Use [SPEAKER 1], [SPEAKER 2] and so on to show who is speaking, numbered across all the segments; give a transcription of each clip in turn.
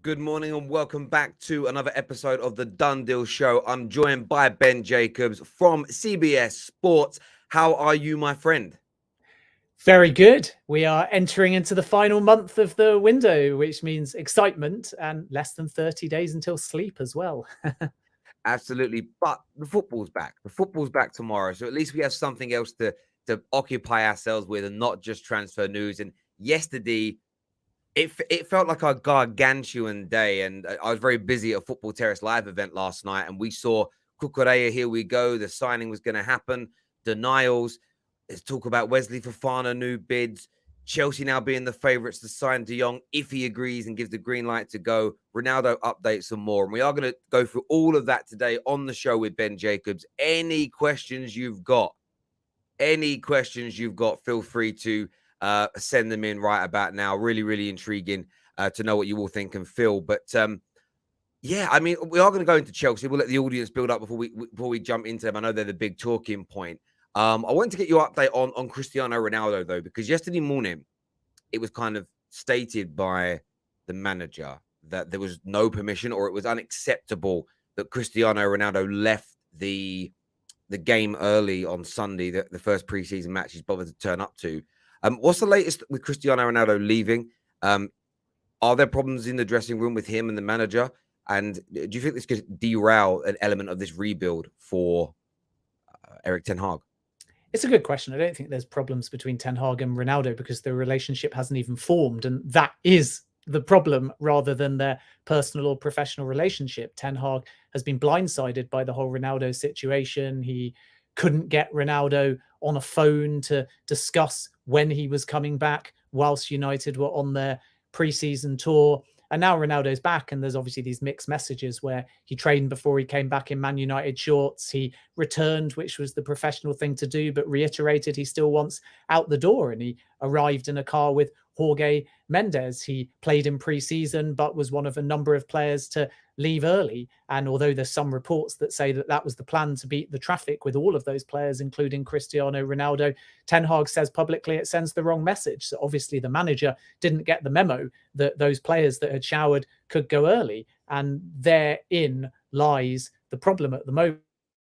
[SPEAKER 1] Good morning and welcome back to another episode of the Done Deal Show. I'm joined by Ben Jacobs from CBS Sports. How are you, my friend?
[SPEAKER 2] Very good. We are entering into the final month of the window, which means excitement and less than 30 days until sleep as well.
[SPEAKER 1] Absolutely. But the football's back. The football's back tomorrow. So at least we have something else to occupy ourselves with and not just transfer news. And yesterday, it felt like a gargantuan day. And I was very busy at a Football Terrace live event last night. And we saw Cucurella, here we go. The signing was going to happen. Denials. Let's talk about Wesley Fofana, new bids. Chelsea now being the favourites to sign Jong if he agrees and gives the green light to go. Ronaldo updates some more. And we are going to go through all of that today on the show with Ben Jacobs. Any questions you've got, feel free to send them in right about now. Really, really intriguing to know what you all think and feel. But yeah, I mean, we are going to go into Chelsea. We'll let the audience build up before we jump into them. I know they're the big talking point. I wanted to get your update on Cristiano Ronaldo, though, because yesterday morning it was kind of stated by the manager that there was no permission or it was unacceptable that Cristiano Ronaldo left the game early on Sunday, the first preseason match he's bothered to turn up to. What's the latest with Cristiano Ronaldo leaving? Are there problems in the dressing room with him and the manager? And do you think this could derail an element of this rebuild for Erik Ten Hag?
[SPEAKER 2] It's a good question. I don't think there's problems between Ten Hag and Ronaldo because the relationship hasn't even formed. And that is the problem rather than their personal or professional relationship. Ten Hag has been blindsided by the whole Ronaldo situation. He couldn't get Ronaldo on a phone to discuss when he was coming back whilst United were on their pre-season tour. And now Ronaldo's back, and there's obviously these mixed messages where he trained before he came back in Man United shorts. He returned, which was the professional thing to do, but reiterated he still wants out the door. And he arrived in a car with Jorge Mendes. He played in pre-season, but was one of a number of players to leave early. And although there's some reports that say that that was the plan to beat the traffic with all of those players, including Cristiano Ronaldo, Ten Hag says publicly it sends the wrong message. So obviously the manager didn't get the memo that those players that had showered could go early. And therein lies the problem at the moment.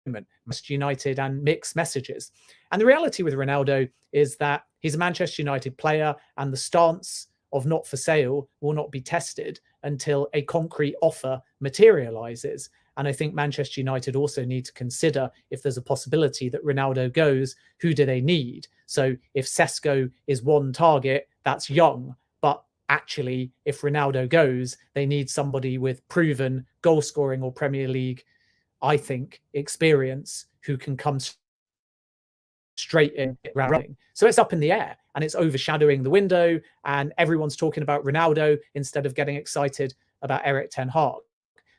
[SPEAKER 2] Manchester United and mixed messages. And the reality with Ronaldo is that he's a Manchester United player, and the stance of not for sale will not be tested until a concrete offer materializes. And I think Manchester United also need to consider, if there's a possibility that Ronaldo goes, who do they need? So if Sesko is one target, that's Jong. But actually, if Ronaldo goes, they need somebody with proven goal scoring or Premier League, I think, experience who can come straight in running. So it's up in the air and it's overshadowing the window, and everyone's talking about Ronaldo instead of getting excited about Erik Ten Hag.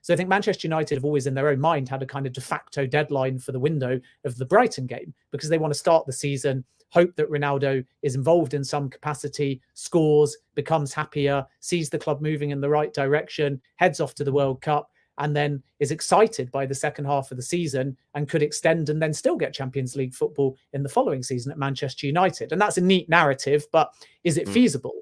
[SPEAKER 2] So I think Manchester United have always in their own mind had a kind of de facto deadline for the window of the Brighton game, because they want to start the season, hope that Ronaldo is involved in some capacity, scores, becomes happier, sees the club moving in the right direction, heads off to the World Cup, and then is excited by the second half of the season and could extend and then still get Champions League football in the following season at Manchester United. And that's a neat narrative, but is it feasible?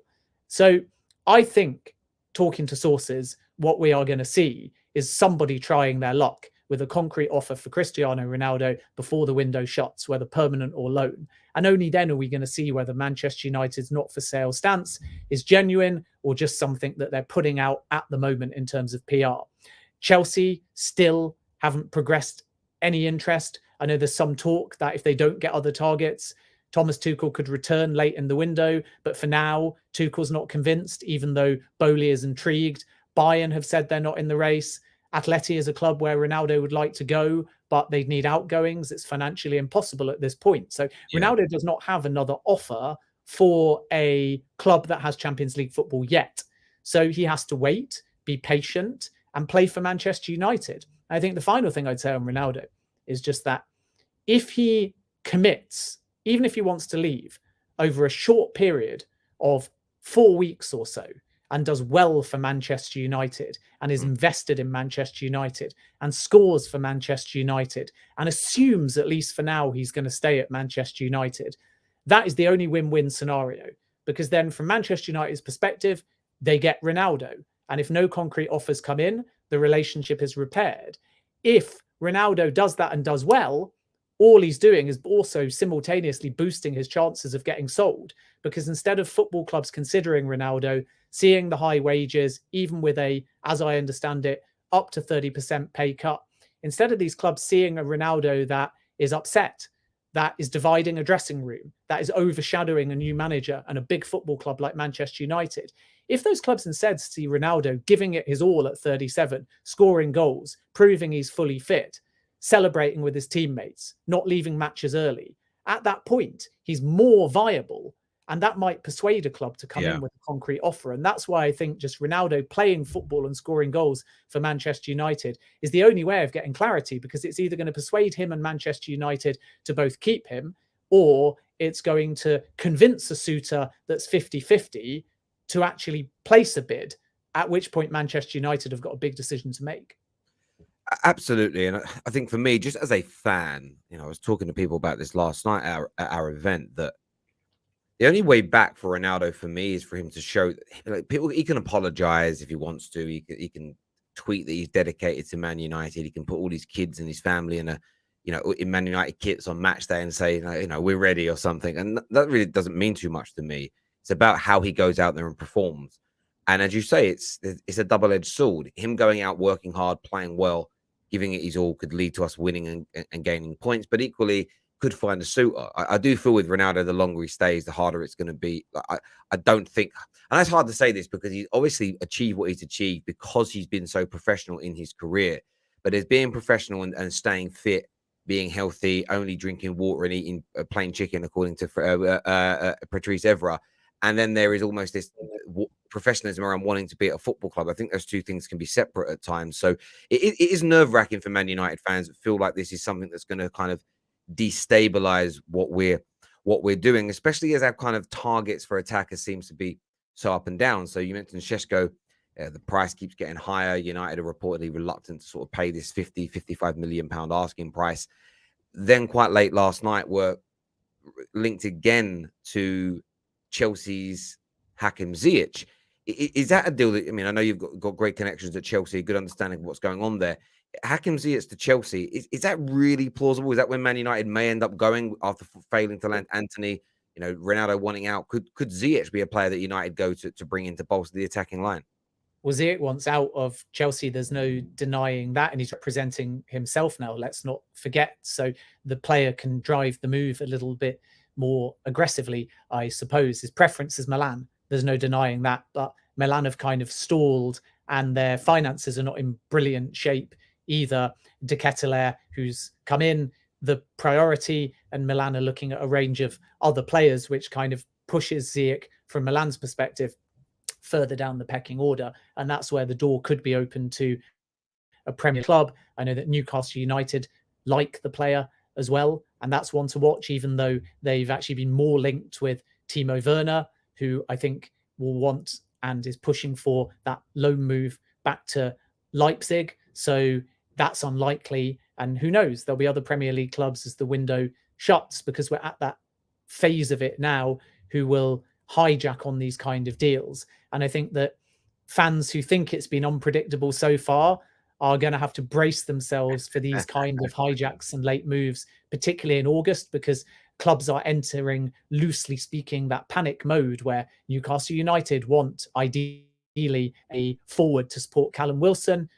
[SPEAKER 2] So I think, talking to sources, what we are going to see is somebody trying their luck with a concrete offer for Cristiano Ronaldo before the window shuts, whether permanent or loan. And only then are we going to see whether Manchester United's not for sale stance is genuine or just something that they're putting out at the moment in terms of PR. Chelsea still haven't progressed any interest. I know there's some talk that if they don't get other targets, Thomas Tuchel could return late in the window. But for now, Tuchel's not convinced, even though Bowley is intrigued. Bayern have said they're not in the race. Atleti is a club where Ronaldo would like to go, but they'd need outgoings. It's financially impossible at this point. So Ronaldo does not have another offer for a club that has Champions League football yet. So he has to wait, be patient, and play for Manchester United. I think the final thing I'd say on Ronaldo is just that if he commits, even if he wants to leave, over a short period of 4 weeks or so, and does well for Manchester United and is invested in Manchester United and scores for Manchester United and assumes, at least for now, he's going to stay at Manchester United, that is the only win-win scenario. Because then from Manchester United's perspective, they get Ronaldo. And if no concrete offers come in, the relationship is repaired. If Ronaldo does that and does well, all he's doing is also simultaneously boosting his chances of getting sold, because instead of football clubs considering Ronaldo, seeing the high wages, even with a, as I understand it, up to 30% pay cut, instead of these clubs seeing a Ronaldo that is upset, that is dividing a dressing room, that is overshadowing a new manager and a big football club like Manchester United, if those clubs instead see Ronaldo giving it his all at 37, scoring goals, proving he's fully fit, celebrating with his teammates, not leaving matches early, at that point, he's more viable. And that might persuade a club to come in with a concrete offer. And that's why I think just Ronaldo playing football and scoring goals for Manchester United is the only way of getting clarity, because it's either going to persuade him and Manchester United to both keep him, or it's going to convince a suitor that's 50-50 to actually place a bid, at which point Manchester United have got a big decision to make.
[SPEAKER 1] Absolutely. And I think for me, just as a fan, I was talking to people about this last night at our event, that the only way back for Ronaldo for me is for him to show, like, people. He can apologize if he wants to. He can tweet that he's dedicated to Man United. He can put all his kids and his family in in Man United kits on match day and say, we're ready or something. And that really doesn't mean too much to me. It's about how he goes out there and performs. And as you say, it's a double-edged sword. Him going out, working hard, playing well, giving it his all could lead to us winning and gaining points, but equally could find a suitor. I do feel with Ronaldo, the longer he stays, the harder it's going to be. I don't think, and it's hard to say this because he's obviously achieved what he's achieved because he's been so professional in his career. But as being professional and staying fit, being healthy, only drinking water and eating plain chicken, according to Patrice Evra, and then there is almost this professionalism around wanting to be at a football club. I think those two things can be separate at times. So it is nerve-wracking for Man United fans that feel like this is something that's going to kind of destabilize what we're doing, especially as our kind of targets for attackers seems to be so up and down. So you mentioned Šeško, the price keeps getting higher. United are reportedly reluctant to sort of pay this 55 million pound asking price. Then quite late last night were linked again to Chelsea's Hakim Ziyech. Is that a deal that, I know you've got great connections at Chelsea, good understanding of what's going on there. Hakim Ziyech to Chelsea, is that really plausible? Is that when Man United may end up going after failing to land Anthony, Ronaldo wanting out? Could Ziyech be a player that United go to bring in to bolster the attacking line?
[SPEAKER 2] Well, Ziyech wants out of Chelsea. There's no denying that. And he's representing himself now. Let's not forget. So the player can drive the move a little bit more aggressively, I suppose. His preference is Milan. There's no denying that. But Milan have kind of stalled and their finances are not in brilliant shape either. De Ketelaere, who's come in, the priority, and Milan are looking at a range of other players, which kind of pushes Ziyech from Milan's perspective further down the pecking order. And that's where the door could be open to a Premier club. I know that Newcastle United like the player as well, and that's one to watch, even though they've actually been more linked with Timo Werner, who I think will want and is pushing for that loan move back to Leipzig. So that's unlikely. And who knows, there'll be other Premier League clubs as the window shuts, because we're at that phase of it now, who will hijack on these kind of deals. And I think that fans who think it's been unpredictable so far are going to have to brace themselves for these kind of hijacks and late moves, particularly in August, because clubs are entering, loosely speaking, that panic mode where Newcastle United want ideally a forward to support Callum Wilson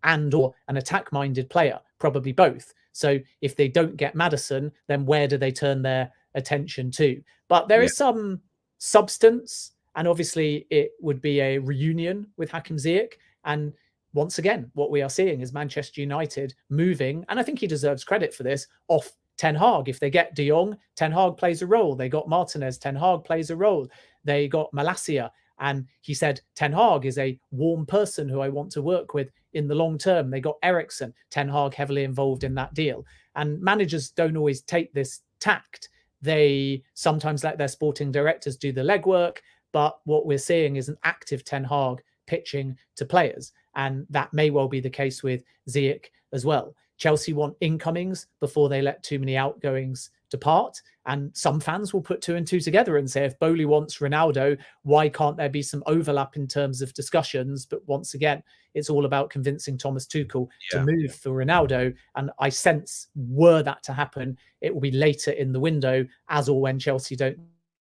[SPEAKER 2] and or an attack-minded player, probably both. So if they don't get Maddison, then where do they turn their attention to? But there is some substance, and obviously it would be a reunion with Hakim Ziyech. And once again, what we are seeing is Manchester United moving, and I think he deserves credit for this, off Ten Hag. If they get De Jong, Ten Hag plays a role. They got Martinez, Ten Hag plays a role. They got Malacia, and he said Ten Hag is a warm person who I want to work with in the long term. They got Eriksen, Ten Hag heavily involved in that deal. And managers don't always take this tact. They sometimes let their sporting directors do the legwork, but what we're seeing is an active Ten Hag pitching to players. And that may well be the case with Ziyech as well. Chelsea want incomings before they let too many outgoings depart. And some fans will put two and two together and say, if Bowley wants Ronaldo, why can't there be some overlap in terms of discussions? But once again, it's all about convincing Thomas Tuchel to move for Ronaldo. And I sense, were that to happen, it will be later in the window, as or when Chelsea don't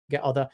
[SPEAKER 2] get other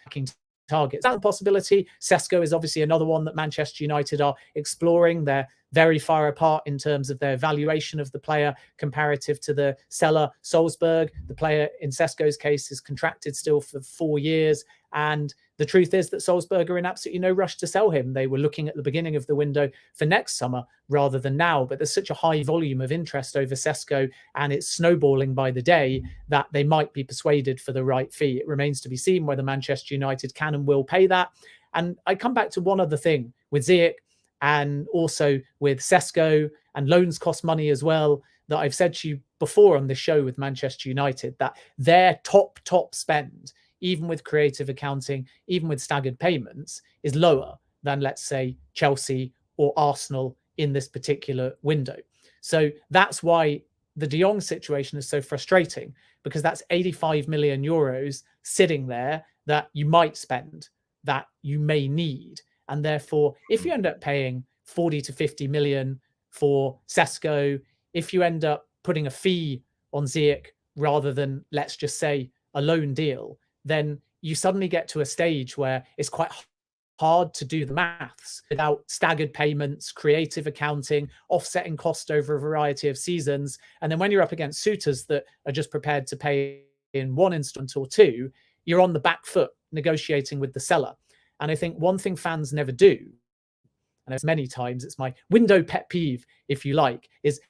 [SPEAKER 2] targets. That's a possibility. Sesko is obviously another one that Manchester United are exploring. They're very far apart in terms of their valuation of the player comparative to the seller, Salzburg. The player in Sesko's case is contracted still for 4 years. And the truth is that Salzburg are in absolutely no rush to sell him. They were looking at the beginning of the window for next summer rather than now. But there's such a high volume of interest over Sesko, and it's snowballing by the day, that they might be persuaded for the right fee. It remains to be seen whether Manchester United can and will pay that. And I come back to one other thing with Ziyech, and also with Sesko, and loans cost money as well, that I've said to you before on this show with Manchester United, that their top spend, even with creative accounting, even with staggered payments, is lower than, let's say, Chelsea or Arsenal in this particular window. So that's why the De Jong situation is so frustrating, because that's 85 million euros sitting there that you might spend, that you may need. And therefore, if you end up paying 40 to 50 million for Sesko, if you end up putting a fee on Ziyech rather than, let's just say, a loan deal, then you suddenly get to a stage where it's quite hard to do the maths without staggered payments, creative accounting, offsetting cost over a variety of seasons. And then when you're up against suitors that are just prepared to pay in one instant or two, you're on the back foot negotiating with the seller. And I think one thing fans never do, and as many times it's my window pet peeve, if you like, is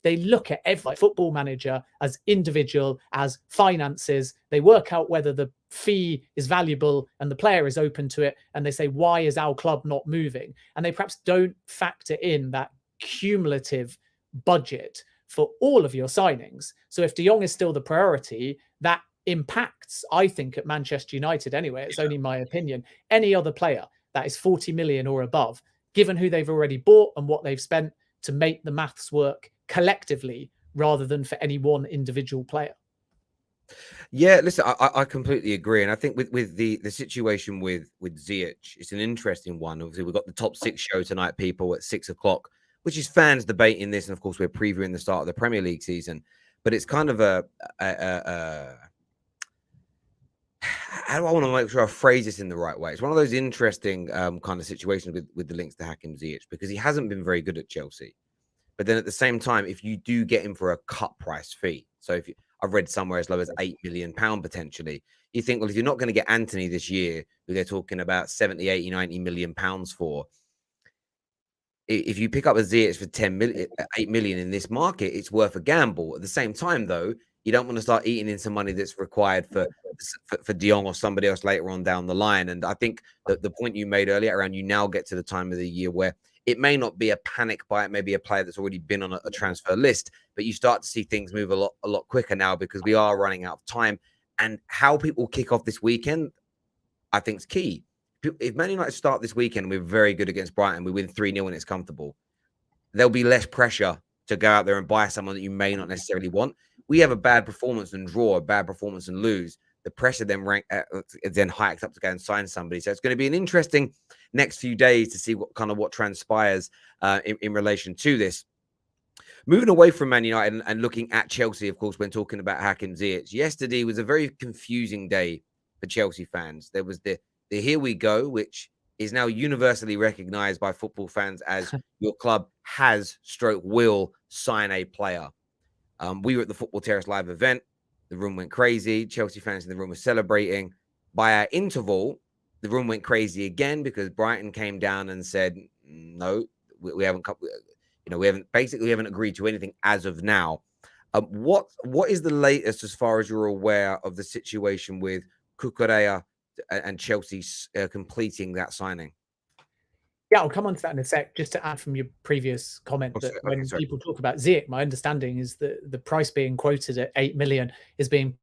[SPEAKER 2] they look at every football manager as individual, as finances. They work out whether the fee is valuable and the player is open to it. And they say, why is our club not moving? And they perhaps don't factor in that cumulative budget for all of your signings. So if De Jong is still the priority, that impacts, I think, at Manchester United anyway, it's only my opinion, any other player that is 40 million or above, given who they've already bought and what they've spent to make the maths work collectively rather than for any one individual player.
[SPEAKER 1] Yeah, listen, I completely agree. And I think with the situation with Ziyech, it's an interesting one. Obviously, we've got the top 6 show tonight, people, at 6 o'clock, which is fans debating this. And of course, we're previewing the start of the Premier League season. But it's kind of how do I want to make sure I phrase this in the right way? It's one of those interesting kind of situations with the links to Hakim Ziyech, because he hasn't been very good at Chelsea. But then at the same time, if you do get him for a cut price fee, so if I've read somewhere as low as £8 million potentially, you think, well, if you're not going to get Anthony this year, who they're talking about 70, 80, 90 million pounds for, if you pick up a Ziyech for 8 million in this market, it's worth a gamble. At the same time, though, you don't want to start eating into money that's required for De Jong or somebody else later on down the line. And I think that the point you made earlier around, you now get to the time of the year where it may not be a panic buy. It may be a player that's already been on a transfer list, but you start to see things move a lot quicker now, because we are running out of time. And how people kick off this weekend, I think, is key. If Man United start this weekend, we're very good against Brighton, we win 3-0 and it's comfortable, there'll be less pressure to go out there and buy someone that you may not necessarily want. We have a bad performance and draw, a bad performance and lose. The pressure then hikes up to go and sign somebody. So it's going to be an interesting next few days to see what transpires in relation to this. Moving away from Man United and looking at Chelsea, of course, when talking about Hakim Ziyech, yesterday was a very confusing day for Chelsea fans. There was the here we go, which is now universally recognized by football fans as your club will sign a player. We were at the Football Terrace live event. The room went crazy. Chelsea fans in the room were celebrating. By our interval, the room went crazy again, because Brighton came down and said, no, we haven't we haven't agreed to anything as of now. What is the latest as far as you're aware of the situation with Cucurella and Chelsea completing that signing?
[SPEAKER 2] Yeah, I'll come on to that in a sec. Just to add from your previous comment, that when people talk about Ziyech, my understanding is that the price being quoted at 8 million is being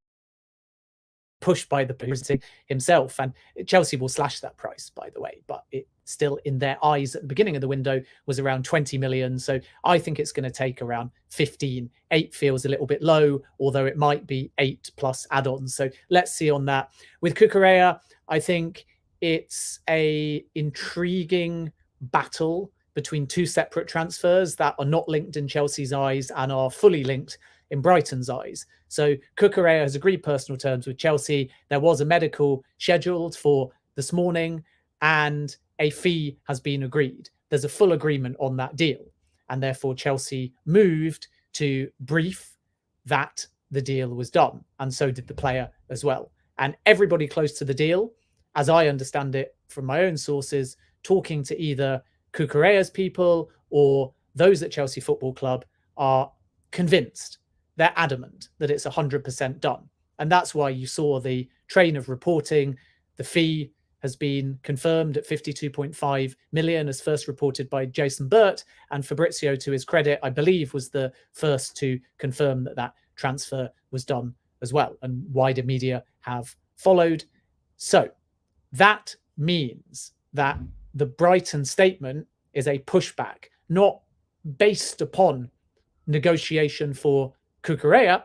[SPEAKER 2] pushed by the president himself. And Chelsea will slash that price, by the way, but it still, in their eyes at the beginning of the window, was around 20 million. So I think it's going to take around 15. 8 feels a little bit low, although it might be 8 plus add-ons. So let's see on that. With Cucurella, I think it's a intriguing battle between two separate transfers that are not linked in Chelsea's eyes and are fully linked in Brighton's eyes. So Cucurella has agreed personal terms with Chelsea. There was a medical scheduled for this morning and a fee has been agreed. There's a full agreement on that deal. And therefore Chelsea moved to brief that the deal was done. And so did the player as well. And everybody close to the deal, as I understand it from my own sources, talking to either Cucurella's people or those at Chelsea Football Club, are convinced, they're adamant that it's 100% done. And that's why you saw the train of reporting. The fee has been confirmed at 52.5 million, as first reported by Jason Burt. And Fabrizio, to his credit, I believe, was the first to confirm that that transfer was done as well. And wider media have followed. So that means that the Brighton statement is a pushback, not based upon negotiation for Cucurella,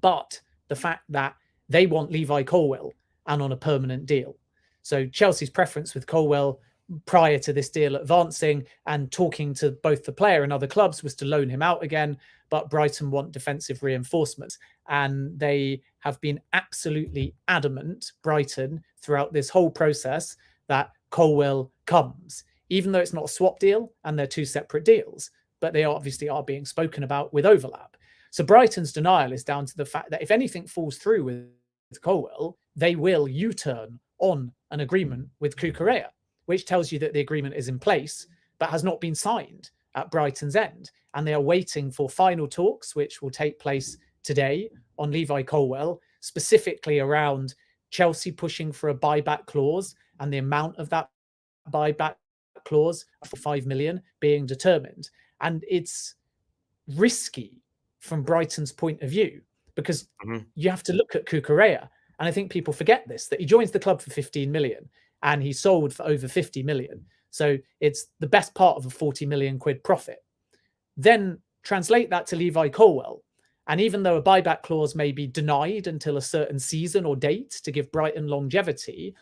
[SPEAKER 2] but the fact that they want Levi Colwill and on a permanent deal. So Chelsea's preference with Colwill prior to this deal advancing and talking to both the player and other clubs was to loan him out again, but Brighton want defensive reinforcements. And they have been absolutely adamant, Brighton, throughout this whole process, that Colwill comes, even though it's not a swap deal and they're two separate deals, but they obviously are being spoken about with overlap. So Brighton's denial is down to the fact that if anything falls through with Colwill, they will U-turn on an agreement with Cucurella, which tells you that the agreement is in place, but has not been signed at Brighton's end. And they are waiting for final talks, which will take place today on Levi Colwill, specifically around Chelsea pushing for a buyback clause and the amount of that buyback clause for 5 million being determined. And it's risky from Brighton's point of view because you have to look at Cucurella. And I think people forget this, that he joins the club for 15 million and he sold for over 50 million. So it's the best part of a 40 million quid profit. Then translate that to Levi Colwill. And even though a buyback clause may be denied until a certain season or date to give Brighton longevity,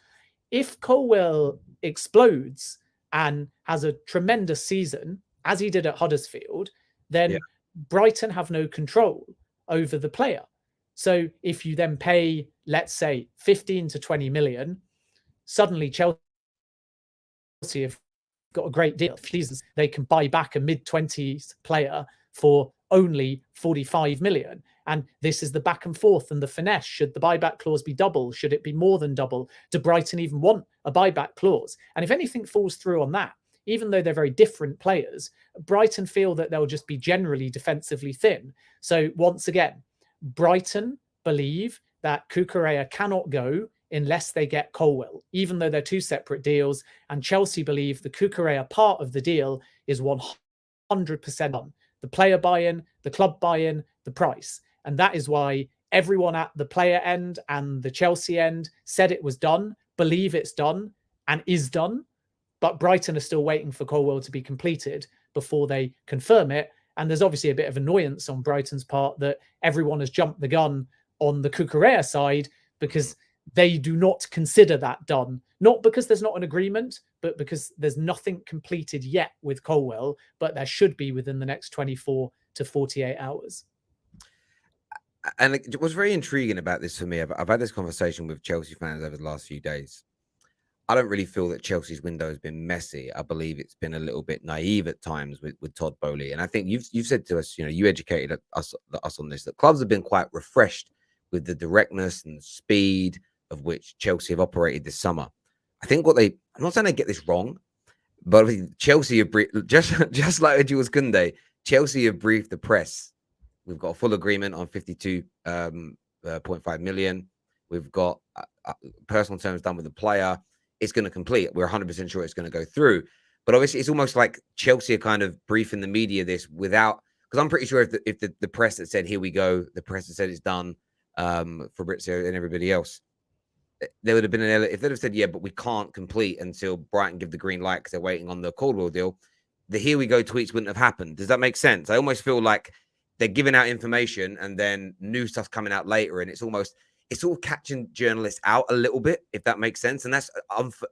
[SPEAKER 2] if Colwill explodes and has a tremendous season, as he did at Huddersfield, then Brighton have no control over the player. So if you then pay, let's say, 15 to 20 million, suddenly Chelsea have got a great deal. They can buy back a mid-20s player for only 45 million. And this is the back and forth and the finesse. Should the buyback clause be double? Should it be more than double? Do Brighton even want a buyback clause? And if anything falls through on that, even though they're very different players, Brighton feel that they'll just be generally defensively thin. So once again, Brighton believe that Cucurella cannot go unless they get Colwill, even though they're two separate deals. And Chelsea believe the Cucurella part of the deal is 100% on. The player buy-in, the club buy-in, the price. And that is why everyone at the player end and the Chelsea end said it was done, believe it's done, and is done. But Brighton are still waiting for Colwill to be completed before they confirm it. And there's obviously a bit of annoyance on Brighton's part that everyone has jumped the gun on the Cucurella side because they do not consider that done. Not because there's not an agreement, but because there's nothing completed yet with Colwill, but there should be within the next 24 to 48 hours.
[SPEAKER 1] And it was very intriguing about this for me. I've had this conversation with Chelsea fans over the last few days. I don't really feel that Chelsea's window has been messy. I believe it's been a little bit naive at times with Todd Boehly. And I think you've said to us, you educated us on this, that clubs have been quite refreshed with the directness and speed of which Chelsea have operated this summer. I think I'm not saying they get this wrong, but Chelsea have just like Jules Koundé, Chelsea have briefed the press. We've got a full agreement on 52.5 million. We've got personal terms done with the player. It's going to complete. We're 100% sure it's going to go through. But obviously, it's almost like Chelsea are kind of briefing the media this without, because I'm pretty sure if the press that said, here we go, the press that said it's done, Fabrizio and everybody else. There would have been if they'd have said, yeah, but we can't complete until Brighton give the green light because they're waiting on the Caldwell deal, the here we go tweets wouldn't have happened. Does that make sense? I almost feel like they're giving out information and then new stuff's coming out later, and it's all catching journalists out a little bit, if that makes sense. And that's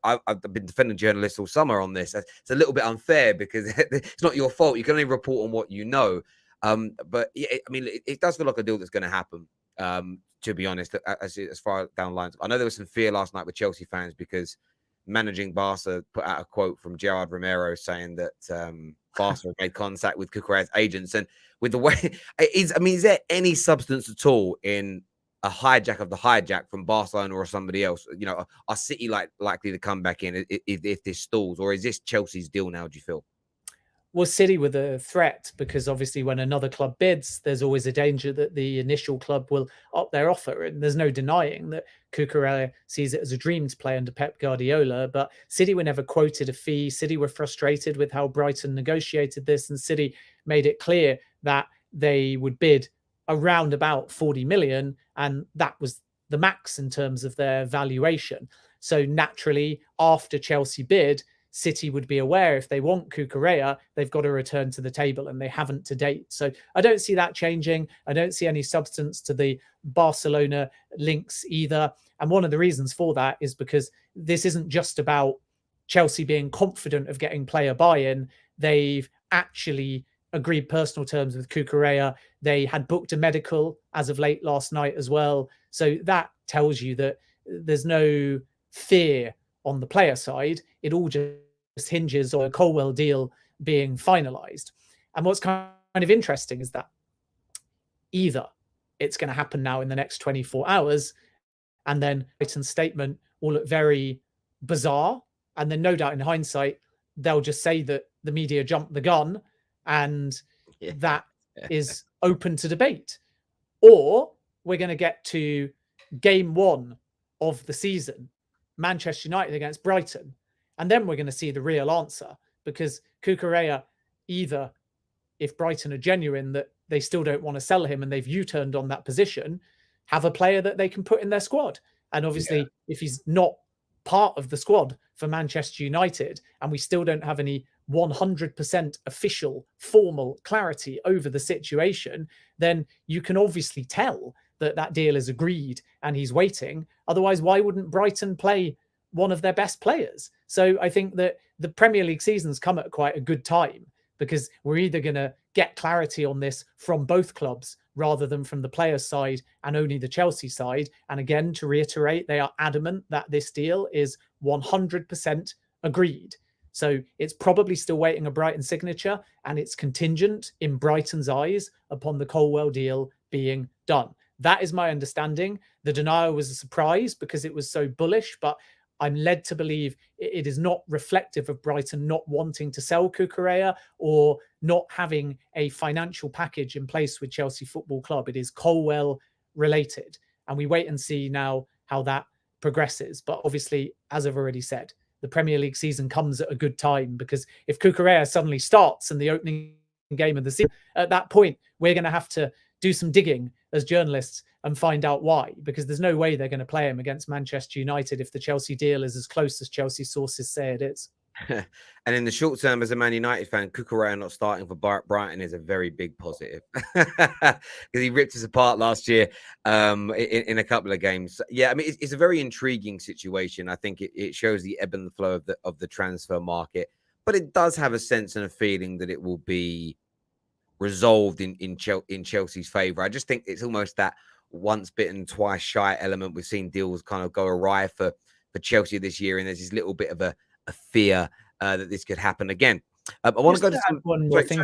[SPEAKER 1] I've been defending journalists all summer on this. It's a little bit unfair because it's not your fault. You can only report on what you know. But yeah, I mean, it does feel like a deal that's going to happen. To be honest, as far down lines, I know there was some fear last night with Chelsea fans because managing Barca put out a quote from Gerard Romero saying that Barca had made contact with Cucurella's agents, and with the way is there any substance at all in a hijack of the hijack from Barcelona or somebody else? You know, are City likely to come back in if this stalls, or is this Chelsea's deal now? Do you feel?
[SPEAKER 2] Well, City were the threat because obviously when another club bids, there's always a danger that the initial club will up their offer. And there's no denying that Cucurella sees it as a dream to play under Pep Guardiola. But City were never quoted a fee. City were frustrated with how Brighton negotiated this. And City made it clear that they would bid around about 40 million. And that was the max in terms of their valuation. So naturally, after Chelsea bid, City would be aware if they want Cucurella, they've got to return to the table, and they haven't to date. So I don't see that changing. I don't see any substance to the Barcelona links either. And one of the reasons for that is because this isn't just about Chelsea being confident of getting player buy-in. They've actually agreed personal terms with Cucurella. They had booked a medical as of late last night as well. So that tells you that there's no fear on the player side. It all just hinges on a Caldwell deal being finalized. And what's kind of interesting is that either it's going to happen now in the next 24 hours, and then Brighton's statement will look very bizarre. And then no doubt in hindsight, they'll just say that the media jumped the gun, and that is open to debate. Or we're going to get to game one of the season, Manchester United against Brighton. And then we're going to see the real answer, because Cucurella, either if Brighton are genuine that they still don't want to sell him and they've U-turned on that position, have a player that they can put in their squad. And obviously, if he's not part of the squad for Manchester United and we still don't have any 100% official, formal clarity over the situation, then you can obviously tell that that deal is agreed and he's waiting. Otherwise, why wouldn't Brighton play one of their best players? So I think that the Premier League season's come at quite a good time, because we're either going to get clarity on this from both clubs rather than from the players' side and only the Chelsea side. And again, to reiterate, they are adamant that this deal is 100% agreed. So it's probably still waiting a Brighton signature, and it's contingent in Brighton's eyes upon the Caldwell deal being done. That is my understanding. The denial was a surprise because it was so bullish, but I'm led to believe it is not reflective of Brighton not wanting to sell Cucurella or not having a financial package in place with Chelsea Football Club. It is Caldwell related. And we wait and see now how that progresses. But obviously, as I've already said, the Premier League season comes at a good time, because if Cucurella suddenly starts in the opening game of the season, at that point, we're going to have to do some digging as journalists and find out why, because there's no way they're going to play him against Manchester United if the Chelsea deal is as close as Chelsea sources say it is.
[SPEAKER 1] And in the short term, as a Man United fan, Cucurella not starting for Brighton is a very big positive, because he ripped us apart last year in a couple of games. Yeah, I mean, it's a very intriguing situation. I think it shows the ebb and the flow of the transfer market, but it does have a sense and a feeling that it will be resolved in Chelsea's favour. I just think it's almost that once bitten, twice shy element. We've seen deals kind of go awry for Chelsea this year, and there's this little bit of a fear that this could happen again. I want to go to
[SPEAKER 2] one more thing.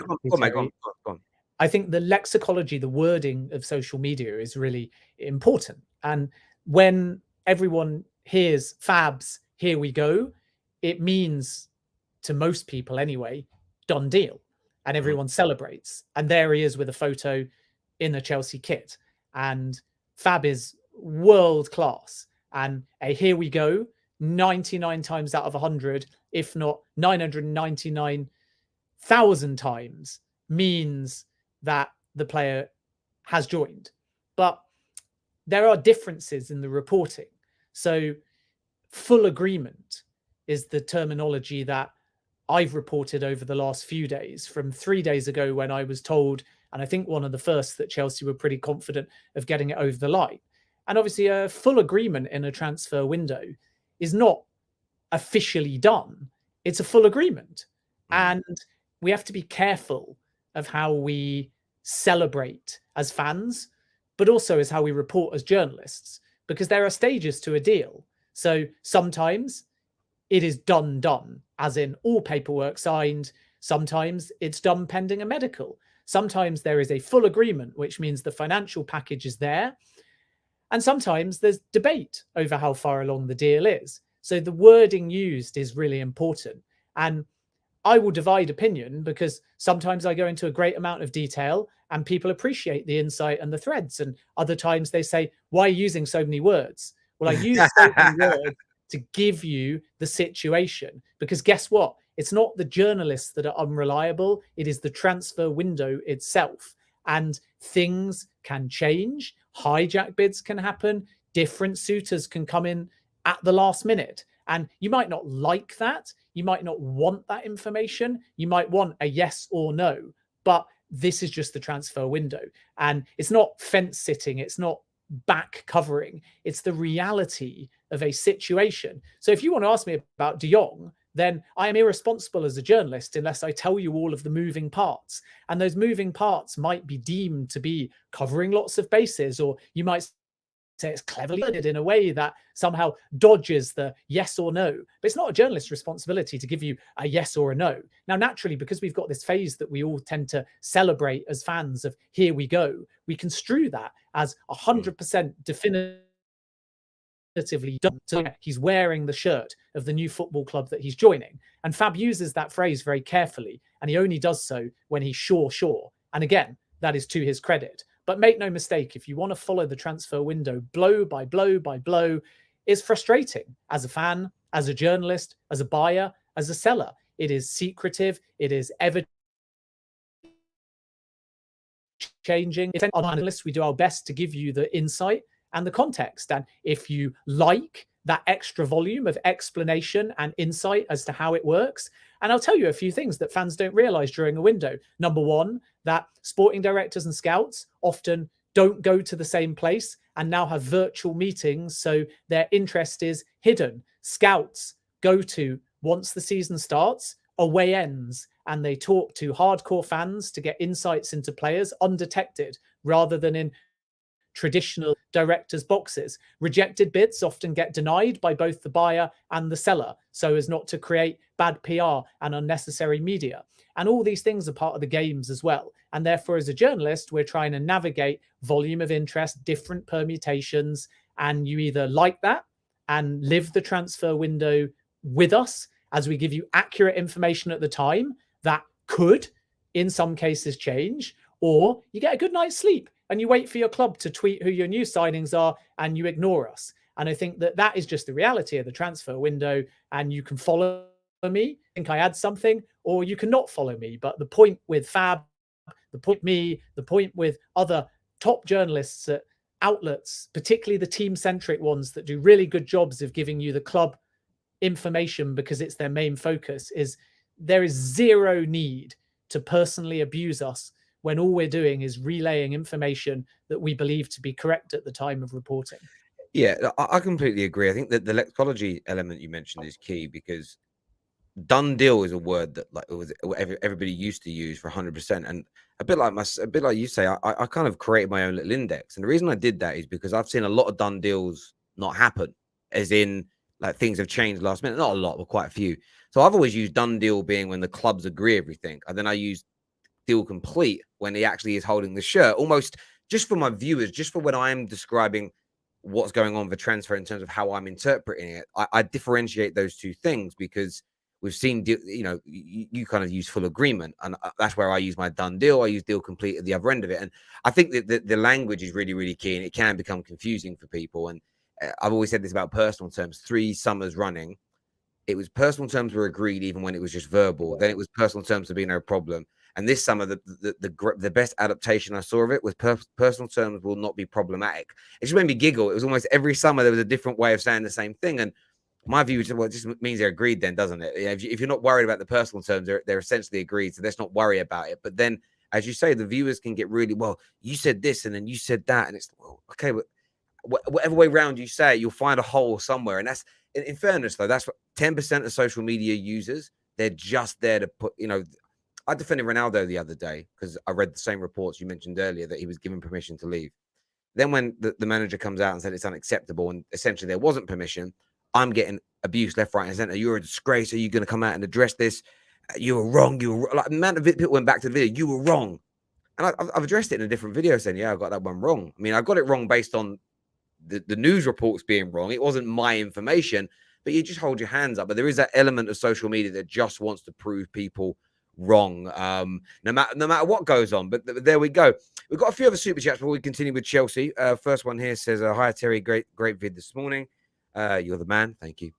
[SPEAKER 2] I think the lexicology, the wording of social media is really important. And when everyone hears Fabs, here we go, it means, to most people anyway, done deal. And everyone celebrates. And there he is with a photo in the Chelsea kit. And Fab is world class. And a here we go, 99 times out of 100, if not 999,000 times, means that the player has joined. But there are differences in the reporting. So full agreement is the terminology that I've reported over the last few days, from 3 days ago when I was told, and I think one of the first, that Chelsea were pretty confident of getting it over the line. And obviously a full agreement in a transfer window is not officially done. It's a full agreement. And we have to be careful of how we celebrate as fans, but also as how we report as journalists, because there are stages to a deal. So sometimes it is done, as in all paperwork signed. Sometimes it's done pending a medical. Sometimes there is a full agreement, which means the financial package is there. And sometimes there's debate over how far along the deal is. So the wording used is really important. And I will divide opinion, because sometimes I go into a great amount of detail and people appreciate the insight and the threads. And other times they say, why are you using so many words? Well, I use so many words to give you the situation, because guess what? It's not the journalists that are unreliable. It is the transfer window itself. And things can change. Hijack bids can happen. Different suitors can come in at the last minute. And you might not like that. You might not want that information. You might want a yes or no. But this is just the transfer window. And it's not fence sitting. It's not back covering. It's the reality of a situation. So if you want to ask me about De Jong, then I am irresponsible as a journalist unless I tell you all of the moving parts. And those moving parts might be deemed to be covering lots of bases, or you might say it's cleverly worded in a way that somehow dodges the yes or no. But it's not a journalist's responsibility to give you a yes or a no. Now, naturally, because we've got this phase that we all tend to celebrate as fans of here we go, we construe that as 100% definitively done. So he's wearing the shirt of the new football club that he's joining. And Fab uses that phrase very carefully, and he only does so when he's sure. And again, that is to his credit. But make no mistake, if you want to follow the transfer window blow by blow by blow, it's frustrating as a fan, as a journalist, as a buyer, as a seller. It is secretive. It is ever changing. It's analysts, we do our best to give you the insight and the context. And if you like that extra volume of explanation and insight as to how it works, and I'll tell you a few things that fans don't realize during a window. Number one, that sporting directors and scouts often don't go to the same place and now have virtual meetings, so their interest is hidden. Scouts go to, once the season starts, away ends, and they talk to hardcore fans to get insights into players undetected, rather than in traditional directors' boxes. Rejected bids often get denied by both the buyer and the seller, so as not to create bad PR and unnecessary media. And all these things are part of the games as well. And therefore, as a journalist, we're trying to navigate volume of interest, different permutations, and you either like that and live the transfer window with us as we give you accurate information at the time that could, in some cases, change, or you get a good night's sleep and you wait for your club to tweet who your new signings are and you ignore us. And I think that that is just the reality of the transfer window. And you can follow me, think I add something, or you cannot follow me. But the point with Fab, the point me, the point with other top journalists at outlets, particularly the team-centric ones that do really good jobs of giving you the club information because it's their main focus, is there is zero need to personally abuse us when all we're doing is relaying information that we believe to be correct at the time of reporting.
[SPEAKER 1] Yeah, I completely agree. I think that the Lexicology element you mentioned is key, because done deal is a word that everybody used to use for 100%. And a bit like you say, I kind of created my own little index. And the reason I did that is because I've seen a lot of done deals not happen, as in like things have changed last minute. Not a lot, but quite a few. So I've always used done deal being when the clubs agree everything. And then I use deal complete when he actually is holding the shirt, almost just for my viewers, just for when I'm describing what's going on with the transfer in terms of how I'm interpreting it. I differentiate those two things, because we've seen, you kind of use full agreement, and that's where I use my done deal. I use deal complete at the other end of it. And I think that the language is really, really key, and it can become confusing for people. And I've always said this about personal terms. 3 summers running, it was personal terms were agreed even when it was just verbal. Then it was personal terms to be no problem. And this summer, the best adaptation I saw of it was personal terms will not be problematic. It just made me giggle. It was almost every summer there was a different way of saying the same thing. And my view is, well, it just means they're agreed then, doesn't it? If you're not worried about the personal terms, they're essentially agreed. So let's not worry about it. But then, as you say, the viewers can get really, well, you said this and then you said that. And it's, well, okay, but whatever way round you say it, you'll find a hole somewhere. And that's, in fairness, though, that's what 10% of social media users, they're just there to put, I defended Ronaldo the other day because I read the same reports you mentioned earlier that he was given permission to leave. Then when the manager comes out and said it's unacceptable and essentially there wasn't permission, I'm getting abuse left, right, and center. You're a disgrace. Are you going to come out and address this? You were wrong. You were like, the amount of people went back to the video. You were wrong. And I've addressed it in a different video saying, yeah, I got that one wrong. I mean, I got it wrong based on the news reports being wrong. It wasn't my information, but you just hold your hands up. But there is that element of social media that just wants to prove people wrong, no matter what goes on. But there we go. We've got a few other super chats before we continue with Chelsea. First one here says, hi, Terry. Great vid this morning. You're the man. Thank you.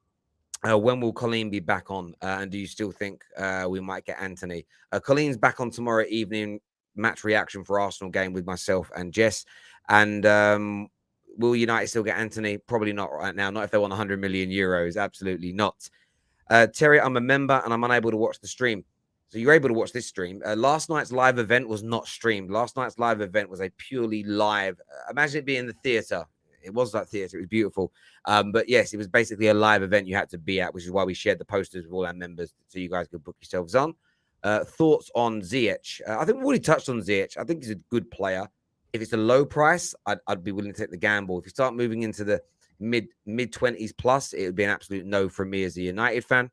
[SPEAKER 1] When will Colleen be back on? And do you still think we might get Anthony? Colleen's back on tomorrow evening, match reaction for Arsenal game with myself and Jess. And will United still get Anthony? Probably not right now. Not if they want 100 million euros. Absolutely not. Terry, I'm a member and I'm unable to watch the stream. So you're able to watch this stream. Last night's live event was not streamed. Last night's live event was a purely live. Imagine it being in the theater. It was like theater. It was beautiful. But yes, it was basically a live event you had to be at, which is why we shared the posters with all our members so you guys could book yourselves on. Thoughts on Ziyech? I think we've already touched on Ziyech. I think he's a good player. If it's a low price, I'd be willing to take the gamble. If you start moving into the mid 20s plus, it would be an absolute no from me as a United fan.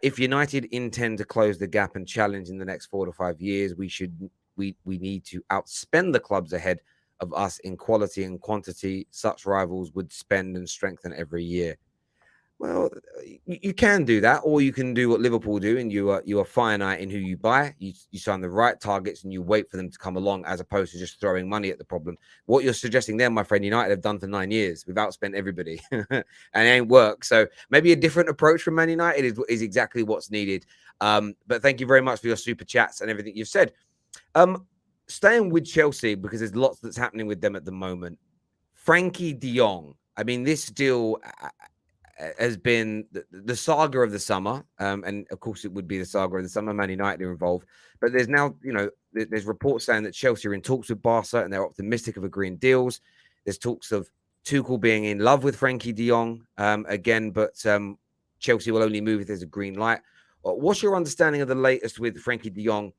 [SPEAKER 1] If United intend to close the gap and challenge in the next 4 to 5 years, we need to outspend the clubs ahead of us in quality and quantity. Such rivals would spend and strengthen every year. Well, you can do that, or you can do what Liverpool do, and you are finite in who you buy. You sign the right targets, and you wait for them to come along, as opposed to just throwing money at the problem. What you're suggesting there, my friend, United have done for 9 years. We've outspent everybody, and it ain't worked. So maybe a different approach from Man United is exactly what's needed. But thank you very much for your super chats and everything you've said. Staying with Chelsea, because there's lots that's happening with them at the moment. Frankie de Jong. I mean, this deal has been the saga of the summer. And of course it would be the saga of the summer. Man United are involved, but there's now, there's reports saying that Chelsea are in talks with Barca and they're optimistic of agreeing deals. There's talks of Tuchel being in love with Frankie de Jong again, but Chelsea will only move if there's a green light. What's your understanding of the latest with Frankie de Jong?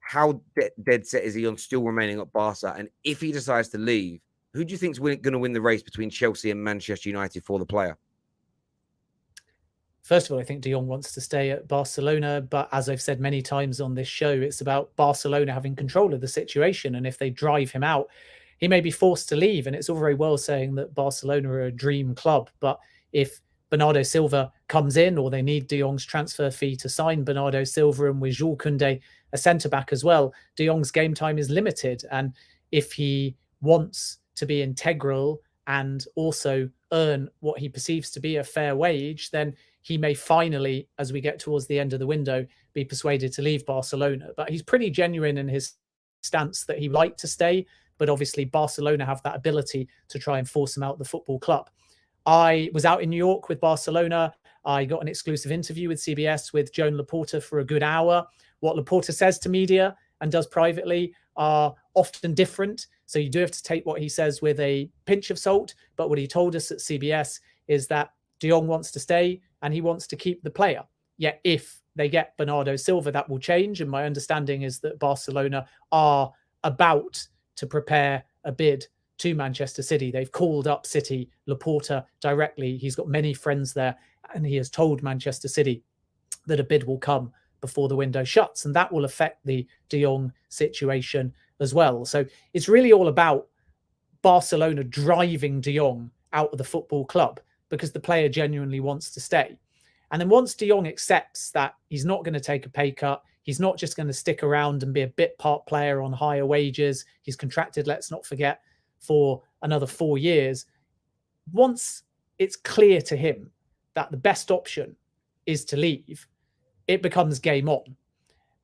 [SPEAKER 1] How dead set is he on still remaining at Barca? And if he decides to leave, who do you think is going to win the race between Chelsea and Manchester United for the player?
[SPEAKER 2] First of all, I think de Jong wants to stay at Barcelona, but as I've said many times on this show, it's about Barcelona having control of the situation. And if they drive him out, he may be forced to leave. And it's all very well saying that Barcelona are a dream club, but if Bernardo Silva comes in, or they need de Jong's transfer fee to sign Bernardo Silva, and with Jules Koundé, a centre-back as well, de Jong's game time is limited. And if he wants to be integral and also earn what he perceives to be a fair wage, then he may finally, as we get towards the end of the window, be persuaded to leave Barcelona. But he's pretty genuine in his stance that he'd like to stay, but obviously Barcelona have that ability to try and force him out the football club. I was out in New York with Barcelona. I got an exclusive interview with CBS with Joan Laporta for a good hour. What Laporta says to media and does privately are often different. So you do have to take what he says with a pinch of salt. But what he told us at CBS is that de Jong wants to stay and he wants to keep the player. Yet if they get Bernardo Silva, that will change. And my understanding is that Barcelona are about to prepare a bid to Manchester City. They've called up City, Laporta directly. He's got many friends there, and he has told Manchester City that a bid will come before the window shuts, and that will affect the de Jong situation as well. So it's really all about Barcelona driving de Jong out of the football club because the player genuinely wants to stay. And then once de Jong accepts that he's not going to take a pay cut, he's not just going to stick around and be a bit part player on higher wages. He's contracted, let's not forget, for another 4 years. Once it's clear to him that the best option is to leave, it becomes game on.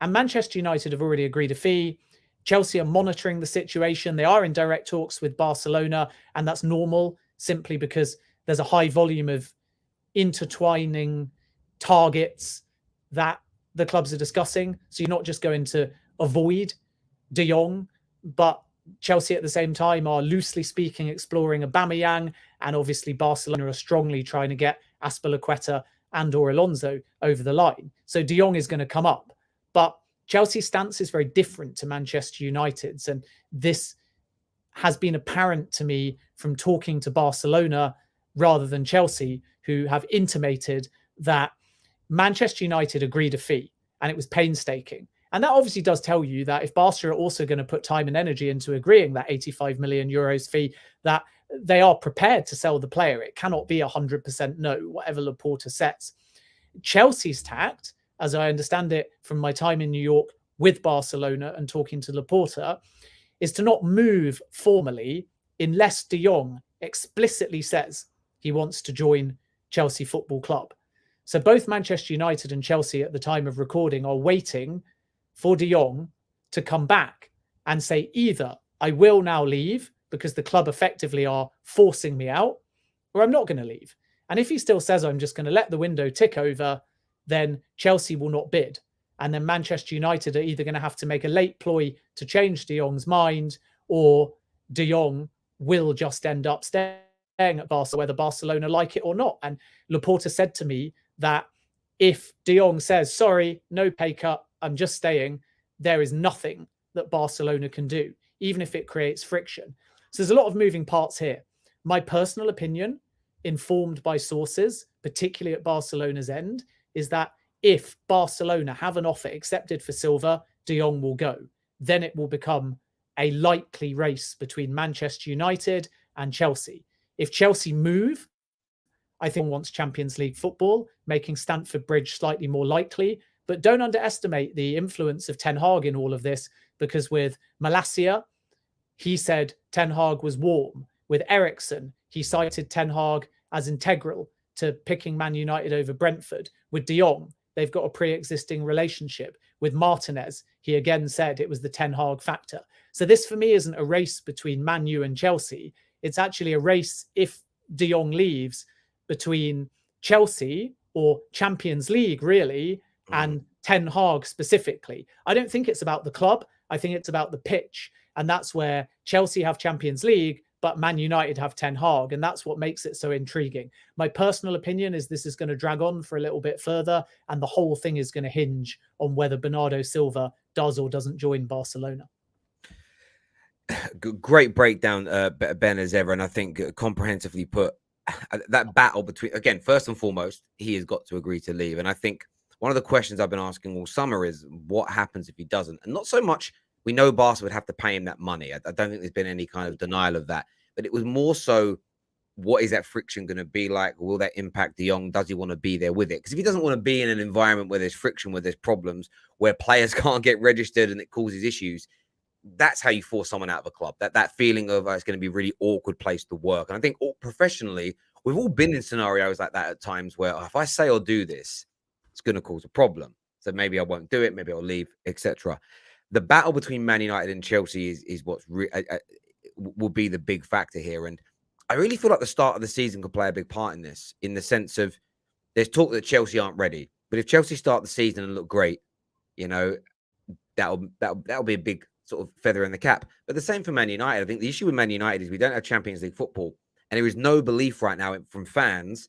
[SPEAKER 2] And Manchester United have already agreed a fee. Chelsea are monitoring the situation. They are in direct talks with Barcelona, and that's normal simply because there's a high volume of intertwining targets that the clubs are discussing. So you're not just going to avoid De Jong, but Chelsea at the same time are loosely speaking exploring Aubameyang, and obviously Barcelona are strongly trying to get Azpilicueta and or Alonso over the line. So De Jong is going to come up. But Chelsea's stance is very different to Manchester United's, and this has been apparent to me from talking to Barcelona rather than Chelsea, who have intimated that Manchester United agreed a fee and it was painstaking. And that obviously does tell you that if Barca are also going to put time and energy into agreeing that 85 million euros fee, that they are prepared to sell the player. It cannot be 100% no, whatever Laporta sets. Chelsea's tact, as I understand it from my time in New York with Barcelona and talking to Laporta, is to not move formally unless De Jong explicitly says he wants to join Chelsea Football Club. So both Manchester United and Chelsea at the time of recording are waiting for De Jong to come back and say either I will now leave because the club effectively are forcing me out, or I'm not going to leave. And if he still says I'm just going to let the window tick over, then Chelsea will not bid. And then Manchester United are either going to have to make a late ploy to change De Jong's mind, or De Jong will just end up staying at Barcelona, whether Barcelona like it or not. And Laporta said to me that if De Jong says, sorry, no pay cut, I'm just staying, there is nothing that Barcelona can do, even if it creates friction. So there's a lot of moving parts here. My personal opinion, informed by sources, particularly at Barcelona's end, is that if Barcelona have an offer accepted for Silva, De Jong will go. Then it will become a likely race between Manchester United and Chelsea. If Chelsea move, I think wants Champions League football, making Stamford Bridge slightly more likely. But don't underestimate the influence of Ten Hag in all of this, because with Malacia, he said Ten Hag was warm. With Eriksen, he cited Ten Hag as integral to picking Man United over Brentford. With De Jong, they've got a pre-existing relationship. With Martinez, he again said it was the Ten Hag factor. So this for me isn't a race between Man U and Chelsea. It's actually a race, if De Jong leaves, between Chelsea or Champions League, really, and Ten Hag specifically. I don't think it's about the club. I think it's about the pitch. And that's where Chelsea have Champions League, but Man United have Ten Hag. And that's what makes it so intriguing. My personal opinion is this is going to drag on for a little bit further. And the whole thing is going to hinge on whether Bernardo Silva does or doesn't join Barcelona.
[SPEAKER 1] Great breakdown, Ben, as ever. And I think comprehensively put, that battle between, again, first and foremost, he has got to agree to leave. And I think one of the questions I've been asking all summer is what happens if he doesn't? And not so much, we know Barca would have to pay him that money. I don't think there's been any kind of denial of that. But it was more so, what is that friction going to be like? Will that impact De Jong? Does he want to be there with it? Because if he doesn't want to be in an environment where there's friction, where there's problems, where players can't get registered and it causes issues, that's how you force someone out of a club. That feeling of it's going to be a really awkward place to work. And I think professionally, we've all been in scenarios like that at times where if I say or do this, it's going to cause a problem. So maybe I won't do it. Maybe I'll leave, etc. The battle between Man United and Chelsea is what's will be the big factor here. And I really feel like the start of the season could play a big part in this, in the sense of there's talk that Chelsea aren't ready. But if Chelsea start the season and look great, you know, that'll be a big sort of feather in the cap. But the same for Man United. I think the issue with Man United is we don't have Champions League football. And there is no belief right now from fans,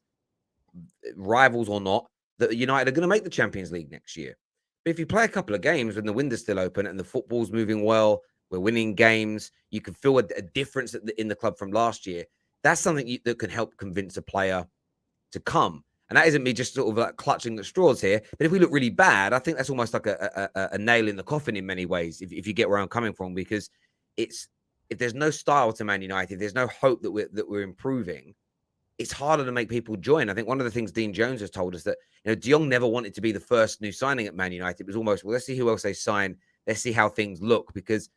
[SPEAKER 1] rivals or not, that United are going to make the Champions League next year. But if you play a couple of games when the window's still open and the football's moving well, we're winning games, you can feel a difference in the club from last year. That's something that can help convince a player to come. And that isn't me just sort of like clutching at straws here. But if we look really bad, I think that's almost like a nail in the coffin in many ways, if you get where I'm coming from, because if there's no style to Man United, there's no hope that we're improving, it's harder to make people join. I think one of the things Dean Jones has told us that, De Jong never wanted to be the first new signing at Man United. It was almost, well, let's see who else they sign. Let's see how things look, because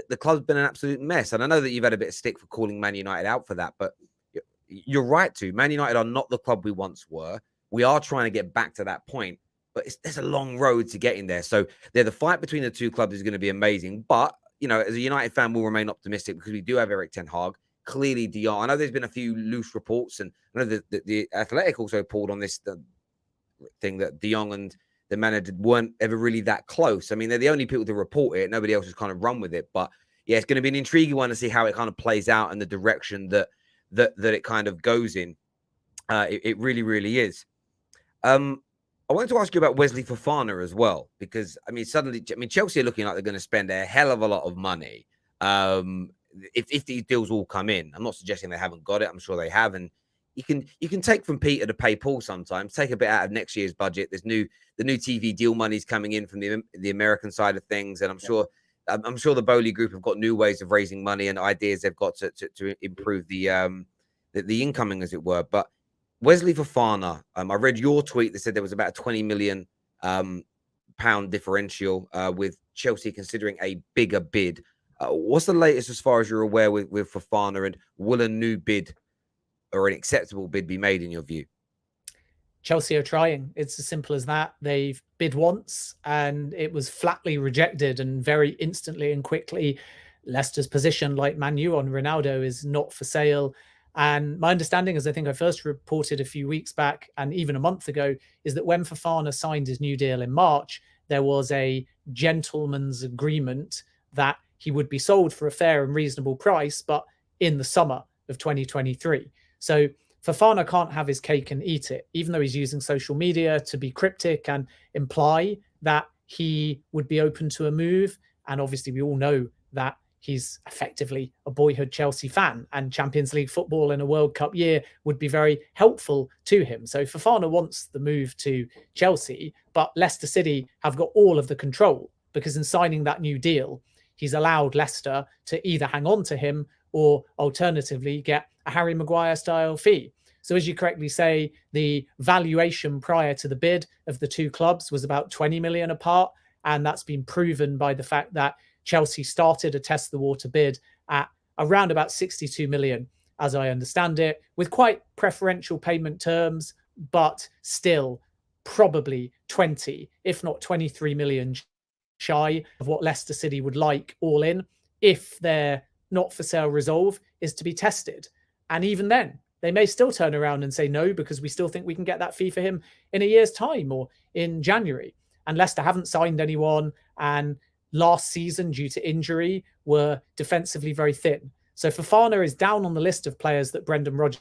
[SPEAKER 1] the club's been an absolute mess. And I know that you've had a bit of stick for calling Man United out for that, but you're right to. Man United are not the club we once were. We are trying to get back to that point. but there's a long road to getting there. So the fight between the two clubs is going to be amazing. But, you know, as a United fan, we'll remain optimistic because we do have Erik Ten Hag. Clearly, Jong. I know there's been a few loose reports, and I know the Athletic also pulled on this thing that Jong and the manager weren't ever really that close. I mean, they're the only people to report it. Nobody else has kind of run with it. But yeah, it's going to be an intriguing one to see how it kind of plays out and the direction that it kind of goes in. It really, really is. I wanted to ask you about Wesley Fofana as well, because I mean, Chelsea are looking like they're going to spend a hell of a lot of money. If these deals all come in, I'm not suggesting they haven't got it. I'm sure they have, and you can take from Peter to pay Paul sometimes. Take a bit out of next year's budget. There's the new TV deal money's coming in from the American side of things, and I'm sure the Bowley Group have got new ways of raising money and ideas they've got to improve the incoming, as it were. But Wesley Fofana, I read your tweet that said there was about a 20 million pound differential with Chelsea considering a bigger bid. What's the latest as far as you're aware with Fofana, and will a new bid or an acceptable bid be made in your view?
[SPEAKER 2] Chelsea are trying. It's as simple as that. They've bid once and it was flatly rejected, and very instantly and quickly Leicester's position, like Man U on Ronaldo, is not for sale. And my understanding, as I think I first reported a few weeks back and even a month ago, is that when Fofana signed his new deal in March, there was a gentleman's agreement that he would be sold for a fair and reasonable price, but in the summer of 2023. So Fofana can't have his cake and eat it, even though he's using social media to be cryptic and imply that he would be open to a move. And obviously we all know that he's effectively a boyhood Chelsea fan, and Champions League football in a World Cup year would be very helpful to him. So Fofana wants the move to Chelsea, but Leicester City have got all of the control, because in signing that new deal, he's allowed Leicester to either hang on to him or alternatively get a Harry Maguire style fee. So as you correctly say, the valuation prior to the bid of the two clubs was about 20 million apart. And that's been proven by the fact that Chelsea started a test the water bid at around about 62 million, as I understand it, with quite preferential payment terms, but still probably 20, if not 23 million shy of what Leicester City would like all in, if their not for sale resolve is to be tested. And even then, they may still turn around and say no, because we still think we can get that fee for him in a year's time or in January. And Leicester haven't signed anyone, and last season, due to injury, were defensively very thin. So Fofana is down on the list of players that Brendan Rodgers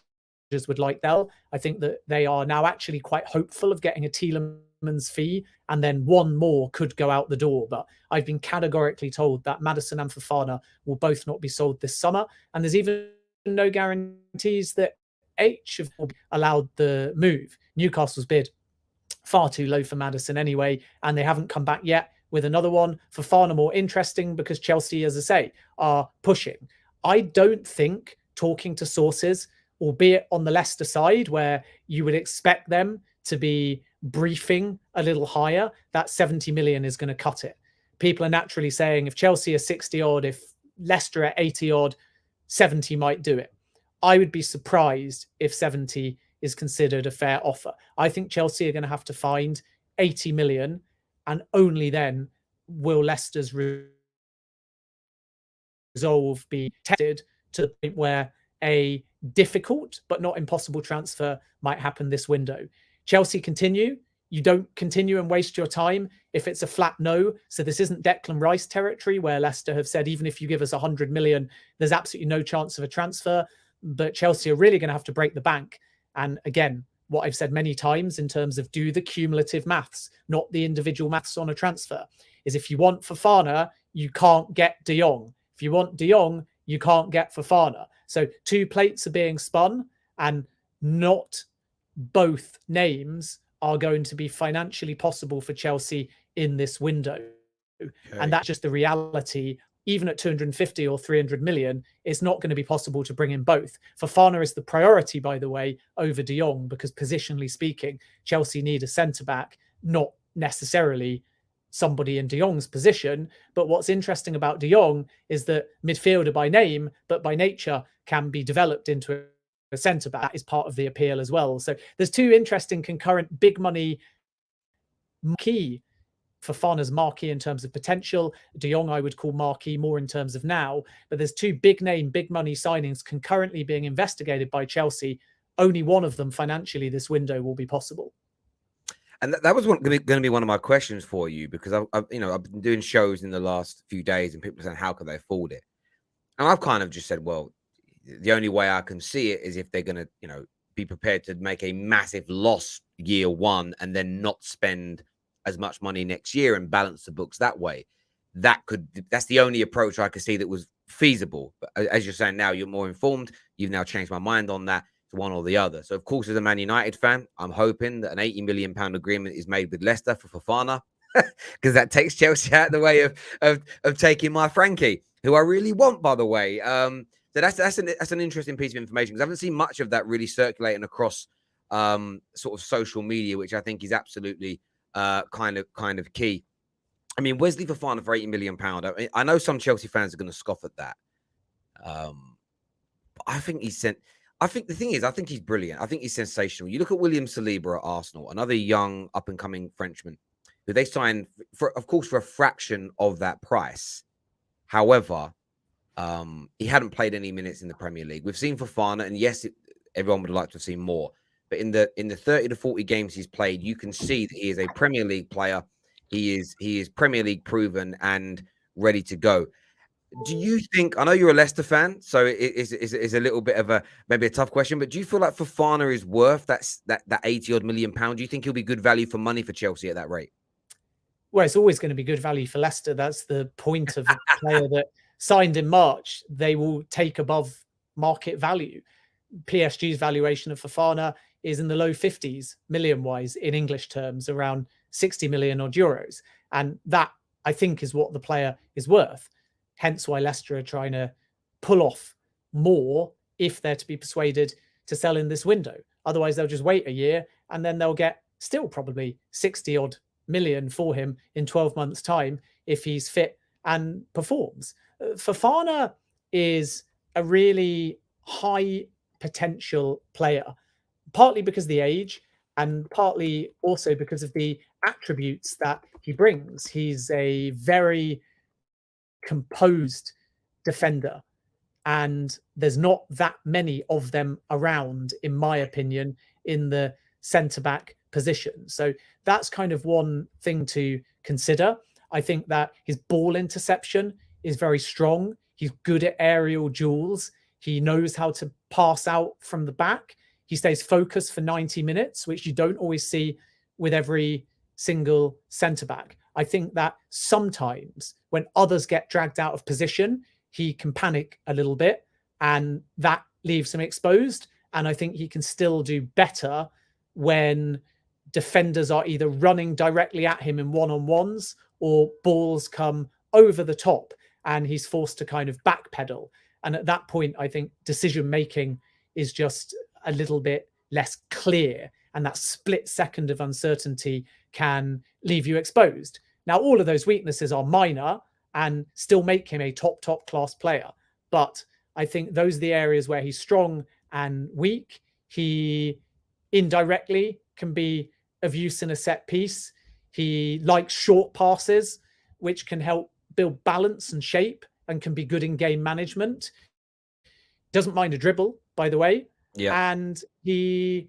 [SPEAKER 2] would like. I think that they are now actually quite hopeful of getting a Tielemans fee, and then one more could go out the door. But I've been categorically told that Maddison and Fofana will both not be sold this summer. And there's even no guarantees that H have allowed the move. Newcastle's bid far too low for Maddison anyway, and they haven't come back yet with another one. Fofana more interesting because Chelsea, as I say, are pushing. I don't think, talking to sources, albeit on the Leicester side, where you would expect them to be briefing a little higher, that 70 million is going to cut it. People are naturally saying if Chelsea are 60 odd, if Leicester are 80 odd, 70 might do it. I would be surprised if 70 is considered a fair offer. I think Chelsea are going to have to find 80 million, and only then will Leicester's resolve be tested to the point where a difficult but not impossible transfer might happen this window. Chelsea continue. You don't continue and waste your time if it's a flat no. So this isn't Declan Rice territory, where Leicester have said, even if you give us 100 million, there's absolutely no chance of a transfer. But Chelsea are really going to have to break the bank. And again, what I've said many times in terms of do the cumulative maths, not the individual maths on a transfer, is if you want Fofana, you can't get De Jong. If you want De Jong, you can't get Fofana. So two plates are being spun, and not both names are going to be financially possible for Chelsea in this window. Okay. And that's just the reality. Even at 250 or 300 million, it's not going to be possible to bring in both. Fofana is the priority, by the way, over De Jong, because positionally speaking, Chelsea need a centre-back, not necessarily somebody in De Jong's position. But what's interesting about De Jong is that midfielder by name, but by nature can be developed into a centre-back. That is part of the appeal as well. So there's two interesting concurrent big money marquee. Fofana's marquee in terms of potential. De Jong, I would call marquee more in terms of now. But there's two big name, big money signings concurrently being investigated by Chelsea. Only one of them financially this window will be possible.
[SPEAKER 1] And that was going to be one of my questions for you, because I've been doing shows in the last few days and people are saying, how can they afford it? And I've kind of just said, well, the only way I can see it is if they're going to, be prepared to make a massive loss year one and then not spend as much money next year and balance the books that way. That's the only approach I could see that was feasible. But as you're saying now, you're more informed. You've now changed my mind on that. It's one or the other. So of course, as a Man United fan, I'm hoping that an £80 million agreement is made with Leicester for Fofana, because that takes Chelsea out of the way of taking my Frankie, who I really want, by the way. So that's an interesting piece of information, because I haven't seen much of that really circulating across sort of social media, which I think is absolutely kind of key. I mean, Wesley Fofana for £80 million. I know some Chelsea fans are going to scoff at that. But I think I think the thing is, I think he's brilliant. I think he's sensational. You look at William Saliba at Arsenal, another young up and coming Frenchman, who they signed for a fraction of that price. However, he hadn't played any minutes in the Premier League. We've seen Fofana, and yes, everyone would like to see more. But in the 30 to 40 games he's played, you can see that he is a Premier League player. He is Premier League proven and ready to go. Do you think? I know you're a Leicester fan, so it's a little bit of maybe a tough question. But do you feel like Fofana is worth that £80 million? Do you think he'll be good value for money for Chelsea at that rate?
[SPEAKER 2] Well, it's always going to be good value for Leicester. That's the point of a player that signed in March. They will take above market value. PSG's valuation of Fofana is in the low 50s million wise in English terms, around 60 million odd euros. And that, I think, is what the player is worth. Hence why Leicester are trying to pull off more if they're to be persuaded to sell in this window. Otherwise, they'll just wait a year and then they'll get still probably 60 odd million for him in 12 months' time if he's fit and performs. Fofana is a really high potential player, partly because of the age and partly also because of the attributes that he brings. He's a very composed defender, and there's not that many of them around, in my opinion, in the centre-back position. So that's kind of one thing to consider. I think that his ball interception is very strong. He's good at aerial duels. He knows how to pass out from the back. He stays focused for 90 minutes, which you don't always see with every single centre-back. I think that sometimes when others get dragged out of position, he can panic a little bit and that leaves him exposed. And I think he can still do better when defenders are either running directly at him in one-on-ones or balls come over the top and he's forced to kind of backpedal. And at that point, I think decision-making is just a little bit less clear. And that split second of uncertainty can leave you exposed. Now, all of those weaknesses are minor and still make him a top class player. But I think those are the areas where he's strong and weak. He indirectly can be of use in a set piece. He likes short passes, which can help build balance and shape and can be good in game management. Doesn't mind a dribble, by the way. Yeah. And he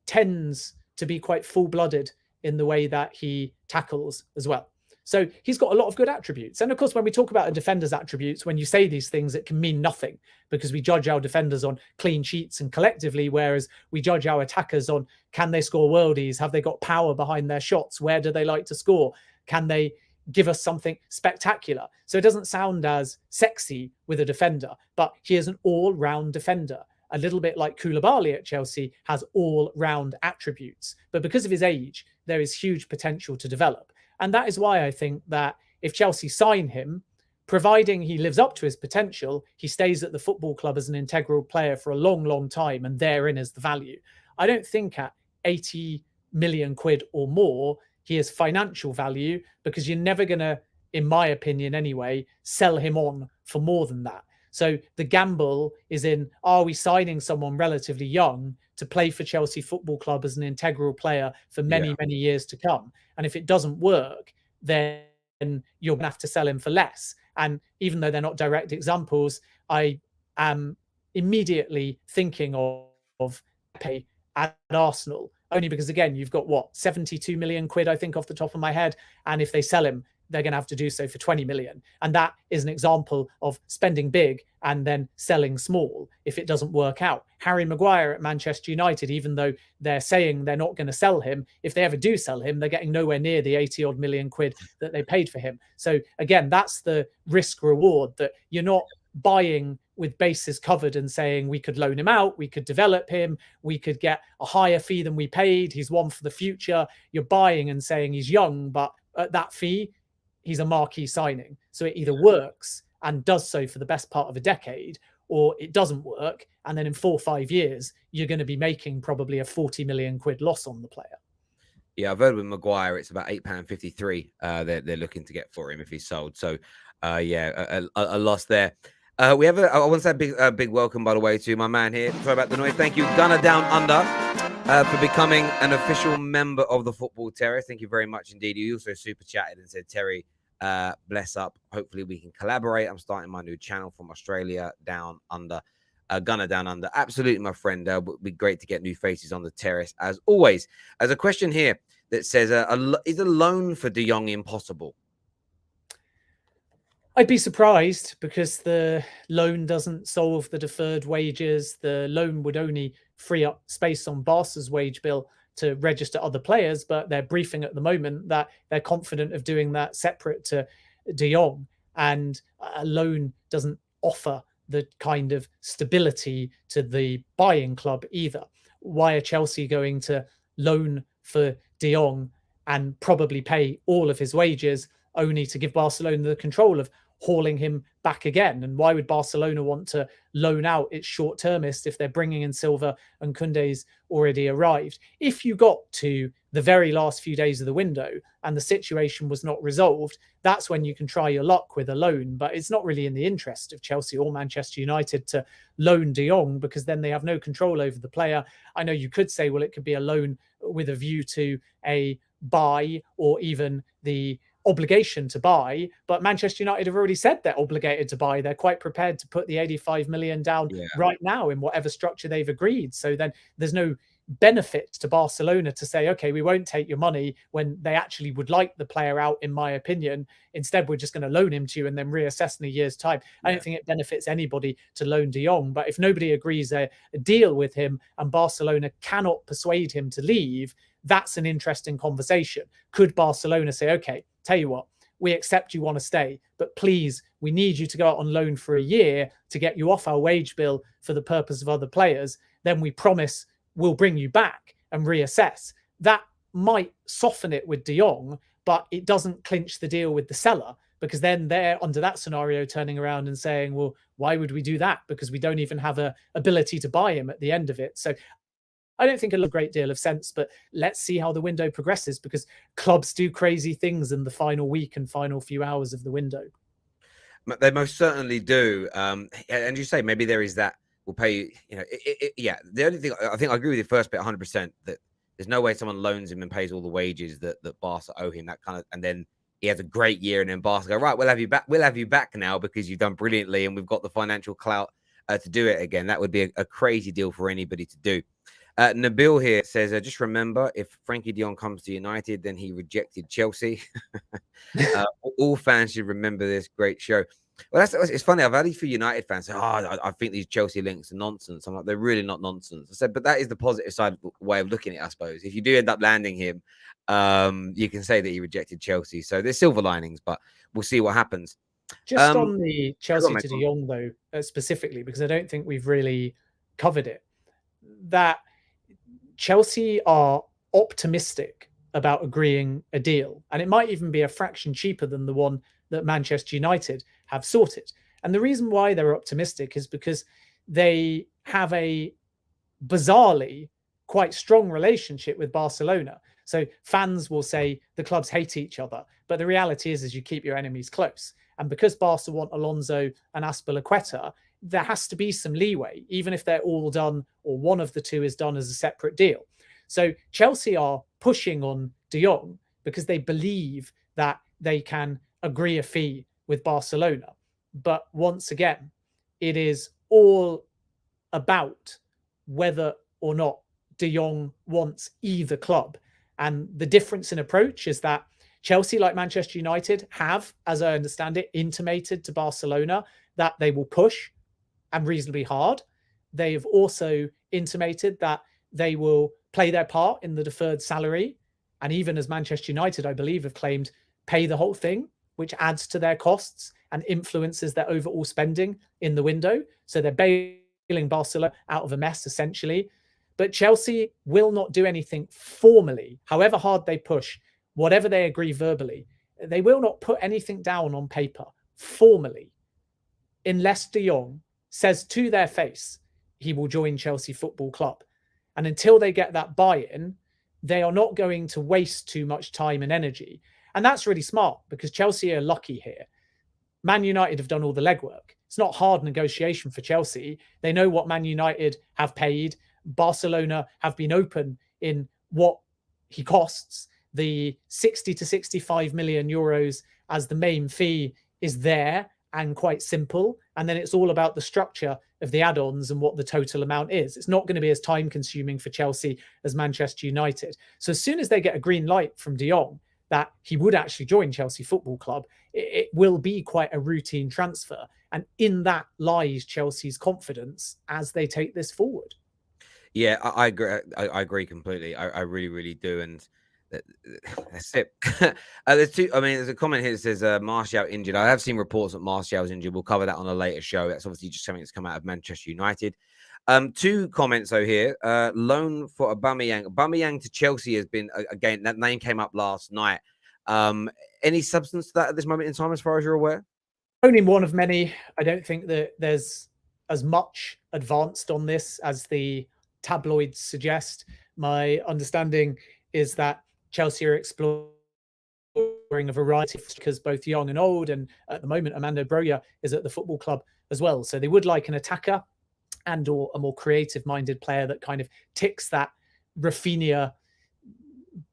[SPEAKER 2] tends to be quite full-blooded in the way that he tackles as well. So he's got a lot of good attributes. And of course, when we talk about a defender's attributes, when you say these things, it can mean nothing because we judge our defenders on clean sheets and collectively, whereas we judge our attackers on, can they score worldies? Have they got power behind their shots? Where do they like to score? Can they give us something spectacular? So it doesn't sound as sexy with a defender, but he is an all-round defender. A little bit like Koulibaly at Chelsea has all-round attributes. But because of his age, there is huge potential to develop. And that is why I think that if Chelsea sign him, providing he lives up to his potential, he stays at the football club as an integral player for a long, long time, and therein is the value. I don't think at 80 million quid or more, he has financial value because you're never going to, in my opinion anyway, sell him on for more than that. So the gamble is in, are we signing someone relatively young to play for Chelsea Football Club as an integral player for many, many years to come? And if it doesn't work, then you're going to have to sell him for less. And even though they're not direct examples, I am immediately thinking of pay at Arsenal, only because, again, you've got what, 72 million quid, I think, off the top of my head. And if they sell him, they're going to have to do so for 20 million. And that is an example of spending big and then selling small if it doesn't work out. Harry Maguire at Manchester United, even though they're saying they're not going to sell him, if they ever do sell him, they're getting nowhere near the 80 odd million quid that they paid for him. So again, that's the risk reward, that you're not buying with bases covered and saying we could loan him out, we could develop him, we could get a higher fee than we paid, he's one for the future. You're buying and saying he's young, but at that fee, he's a marquee signing. So it either works and does so for the best part of a decade, or it doesn't work. And then in 4 or 5 years, you're going to be making probably a 40 million quid loss on the player.
[SPEAKER 1] Yeah, I've heard with Maguire, it's about £8.53 they're looking to get for him if he's sold. So, yeah, a loss there. I want to say a big welcome, by the way, to my man here. Sorry about the noise. Thank you, Gunner Down Under, for becoming an official member of the Football Terrace. Thank you very much indeed. You also super chatted and said, Terry, bless up. Hopefully we can collaborate. I'm starting my new channel from Australia Down Under. Gunner Down Under. Absolutely, my friend. It would be great to get new faces on the terrace, as always. There's a question here that says, is a loan for De Jong impossible?
[SPEAKER 2] I'd be surprised, because the loan doesn't solve the deferred wages. The loan would only free up space on Barca's wage bill to register other players, but they're briefing at the moment that they're confident of doing that separate to De Jong. And a loan doesn't offer the kind of stability to the buying club either. Why are Chelsea going to loan for De Jong and probably pay all of his wages, only to give Barcelona the control of hauling him back again? And why would Barcelona want to loan out its short-termist if they're bringing in Silva and Koundé's already arrived? If you got to the very last few days of the window and the situation was not resolved, that's when you can try your luck with a loan. But it's not really in the interest of Chelsea or Manchester United to loan De Jong, because then they have no control over the player. I know you could say, well, it could be a loan with a view to a buy, or even the obligation to buy, but Manchester United have already said they're obligated to buy. They're quite prepared to put the 85 million down right now in whatever structure they've agreed. So then there's no benefit to Barcelona to say, okay, we won't take your money, when they actually would like the player out, in my opinion. Instead, we're just going to loan him to you and then reassess in a year's time. I don't think it benefits anybody to loan De Jong, but if nobody agrees a deal with him and Barcelona cannot persuade him to leave, that's an interesting conversation. Could Barcelona say, okay, tell you what, we accept you want to stay, but please, we need you to go out on loan for a year to get you off our wage bill for the purpose of other players. Then we promise we'll bring you back and reassess. That might soften it with De Jong, but it doesn't clinch the deal with the seller, because then they're, under that scenario, turning around and saying, well, why would we do that? Because we don't even have a ability to buy him at the end of it. So I don't think it'll make a great deal of sense, but let's see how the window progresses, because clubs do crazy things in the final week and final few hours of the window.
[SPEAKER 1] They most certainly do. And you say maybe there is that, we'll pay you, yeah. The only thing, I think I agree with you first bit 100%, that there's no way someone loans him and pays all the wages that Barca owe him, that kind of, and then he has a great year and then Barca go, right, we'll have you back now because you've done brilliantly and we've got the financial clout to do it again. That would be a crazy deal for anybody to do. Nabil here says, just remember, if Frankie de Jong comes to United, then he rejected Chelsea. All fans should remember this. Great show. Well, it's funny. I've had a few United fans say, I think these Chelsea links are nonsense. I'm like, they're really not nonsense. I said, but that is the positive side way of looking at it, I suppose. If you do end up landing him, you can say that he rejected Chelsea. So there's silver linings, but we'll see what happens.
[SPEAKER 2] Just on the Chelsea to De Jong, though, specifically, because I don't think we've really covered it, that Chelsea are optimistic about agreeing a deal, and it might even be a fraction cheaper than the one that Manchester United have sorted. And the reason why they're optimistic is because they have a bizarrely quite strong relationship with Barcelona. So fans will say the clubs hate each other, but the reality is you keep your enemies close. And because Barca want Alonso and Azpilicueta, there has to be some leeway, even if they're all done or one of the two is done as a separate deal. So Chelsea are pushing on De Jong because they believe that they can agree a fee with Barcelona. But once again, it is all about whether or not De Jong wants either club. And the difference in approach is that Chelsea, like Manchester United, have, as I understand it, intimated to Barcelona that they will push, and reasonably hard. They have also intimated that they will play their part in the deferred salary. And even as Manchester United, I believe, have claimed, pay the whole thing, which adds to their costs and influences their overall spending in the window. So they're bailing Barcelona out of a mess, essentially. But Chelsea will not do anything formally, however hard they push, whatever they agree verbally. They will not put anything down on paper formally unless De Jong says to their face he will join Chelsea Football Club. And until they get that buy-in, they are not going to waste too much time and energy. And that's really smart because Chelsea are lucky here. Man United have done all the legwork. It's not hard negotiation for Chelsea. They know what Man United have paid. Barcelona have been open in what he costs. The 60 to 65 million euros as the main fee is there and quite simple. And then it's all about the structure of the add-ons and what the total amount is. It's not going to be as time consuming for Chelsea as Manchester United. So as soon as they get a green light from De Jong that he would actually join Chelsea Football Club, it will be quite a routine transfer. And in that lies Chelsea's confidence as they take this forward.
[SPEAKER 1] Yeah, I agree. I agree completely. I really, really do. And that's it. There's two. I mean, there's a comment here that says Martial injured. I have seen reports that Martial's injured. We'll cover that on a later show. That's obviously just something that's come out of Manchester United. Two comments though here. Loan for Aubameyang. Aubameyang to Chelsea has been again. That name came up last night. Any substance to that at this moment in time, as far as you're aware?
[SPEAKER 2] Only one of many. I don't think that there's as much advanced on this as the tabloids suggest. My understanding is that Chelsea are exploring a variety of because both young and old, and at the moment Armando Broja is at the football club as well. So they would like an attacker and or a more creative-minded player that kind of ticks that Rafinha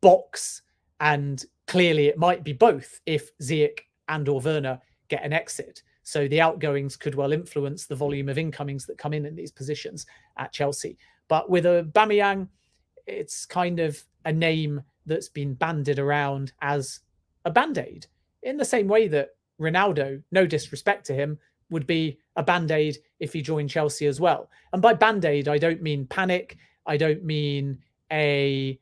[SPEAKER 2] box. And clearly it might be both if Ziyech and or Werner get an exit. So the outgoings could well influence the volume of incomings that come in these positions at Chelsea. But with Aubameyang, it's kind of a name that's been bandied around as a band-aid in the same way that Ronaldo, no disrespect to him, would be a band-aid if he joined Chelsea as well. And by band-aid, I don't mean panic. I don't mean a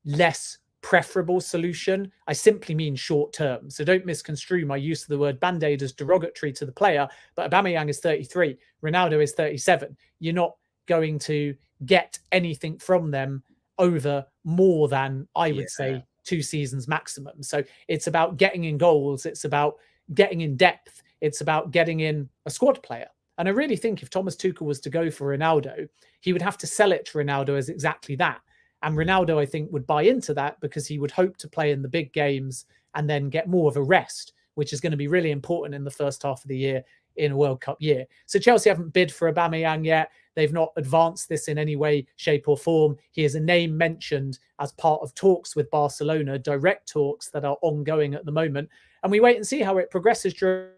[SPEAKER 2] less preferable solution. I simply mean short term. So don't misconstrue my use of the word band-aid as derogatory to the player. But Aubameyang is 33. Ronaldo is 37. You're not going to get anything from them over more than, I would say, 2 seasons maximum. So it's about getting in goals. It's about getting in depth. It's about getting in a squad player. And I really think if Thomas Tuchel was to go for Ronaldo, he would have to sell it to Ronaldo as exactly that. And Ronaldo, I think, would buy into that because he would hope to play in the big games and then get more of a rest, which is going to be really important in the first half of the year in a World Cup year. So Chelsea haven't bid for Aubameyang yet. They've not advanced this in any way, shape or form. He is a name mentioned as part of talks with Barcelona, direct talks that are ongoing at the moment. And we wait and see how it progresses during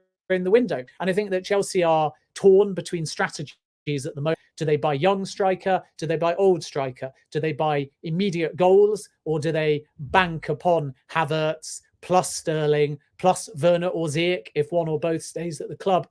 [SPEAKER 2] the window. And I think that Chelsea are torn between strategies at the moment. Do they buy young striker? Do they buy old striker? Do they buy immediate goals? Or do they bank upon Havertz plus Sterling plus Werner or Ziyech if one or both stays at the club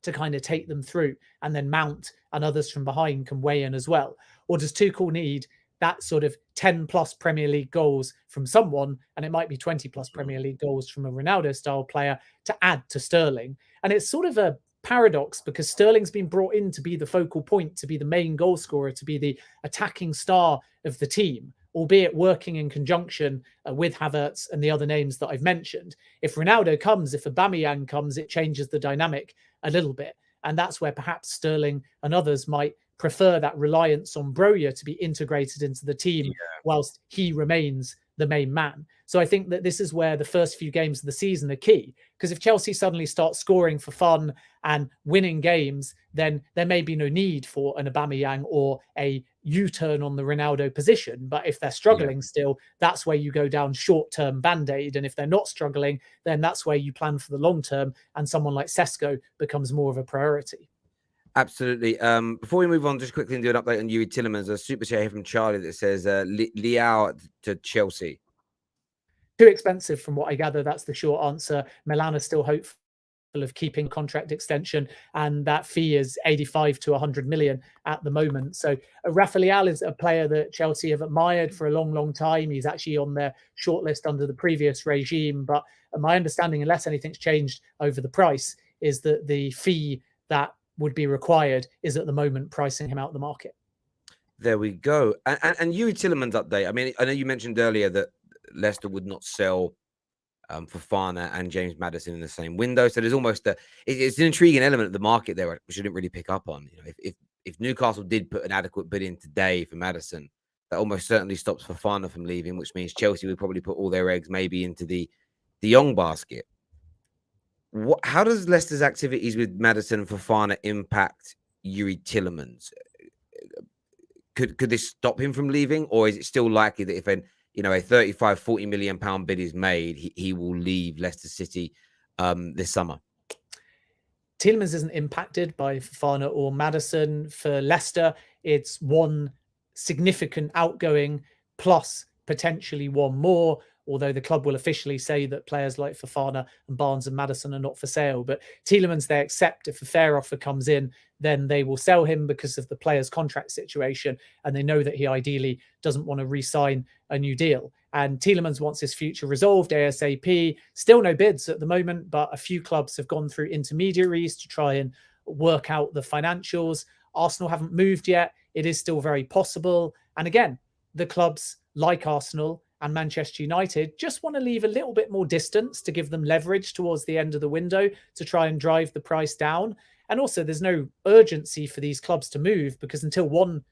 [SPEAKER 2] to kind of take them through, and then Mount and others from behind can weigh in as well? Or does Tuchel need that sort of 10 plus Premier League goals from someone, and it might be 20 plus Premier League goals from a Ronaldo style player to add to Sterling? And it's sort of a paradox because Sterling's been brought in to be the focal point, to be the main goal scorer, to be the attacking star of the team, albeit working in conjunction with Havertz and the other names that I've mentioned. If Ronaldo comes, if Aubameyang comes, it changes the dynamic a little bit. And that's where perhaps Sterling and others might prefer that reliance on Broja to be integrated into the team whilst he remains the main man. So I think that this is where the first few games of the season are key, because if Chelsea suddenly start scoring for fun and winning games, then there may be no need for an Aubameyang or a U-turn on the Ronaldo position. But if they're struggling still, that's where you go down short-term band-aid. And if they're not struggling, then that's where you plan for the long term, and someone like Sesko becomes more of a priority.
[SPEAKER 1] Absolutely. Before we move on, just quickly do an update on Youri Tielemans. A super chat here from Charlie that says Liao to Chelsea.
[SPEAKER 2] Too expensive from what I gather. That's the short answer. Milan are still hopeful of keeping contract extension, and that fee is 85 to 100 million at the moment. So Rafael is a player that Chelsea have admired for a long time. He's actually on their shortlist under the previous regime, but my understanding, unless anything's changed over the price, is that the fee that would be required is at the moment pricing him out the market.
[SPEAKER 1] There we go. And Youri Tielemans update. I mean, I know you mentioned earlier that Leicester would not sell Fofana and James Maddison in the same window. So there's almost it's an intriguing element of the market there, which I didn't really pick up on. You know, if Newcastle did put an adequate bid in today for Maddison, that almost certainly stops Fofana from leaving, which means Chelsea would probably put all their eggs maybe into the Jong basket. How does Leicester's activities with Maddison and Fofana impact Youri Tielemans? Could this stop him from leaving, or is it still likely that if a 35-40 million pound bid is made, he will leave Leicester City this summer?
[SPEAKER 2] Tielemans isn't impacted by Fofana or Maddison. For Leicester, it's one significant outgoing plus potentially one more, although the club will officially say that players like Fofana and Barnes and Maddison are not for sale. But Tielemans, they accept if a fair offer comes in, then they will sell him because of the player's contract situation. And they know that he ideally doesn't want to re-sign a new deal. And Tielemans wants his future resolved ASAP. Still no bids at the moment, but a few clubs have gone through intermediaries to try and work out the financials. Arsenal haven't moved yet. It is still very possible. And again, the clubs like Arsenal and Manchester United just want to leave a little bit more distance to give them leverage towards the end of the window to try and drive the price down. And also, there's no urgency for these clubs to move, because until one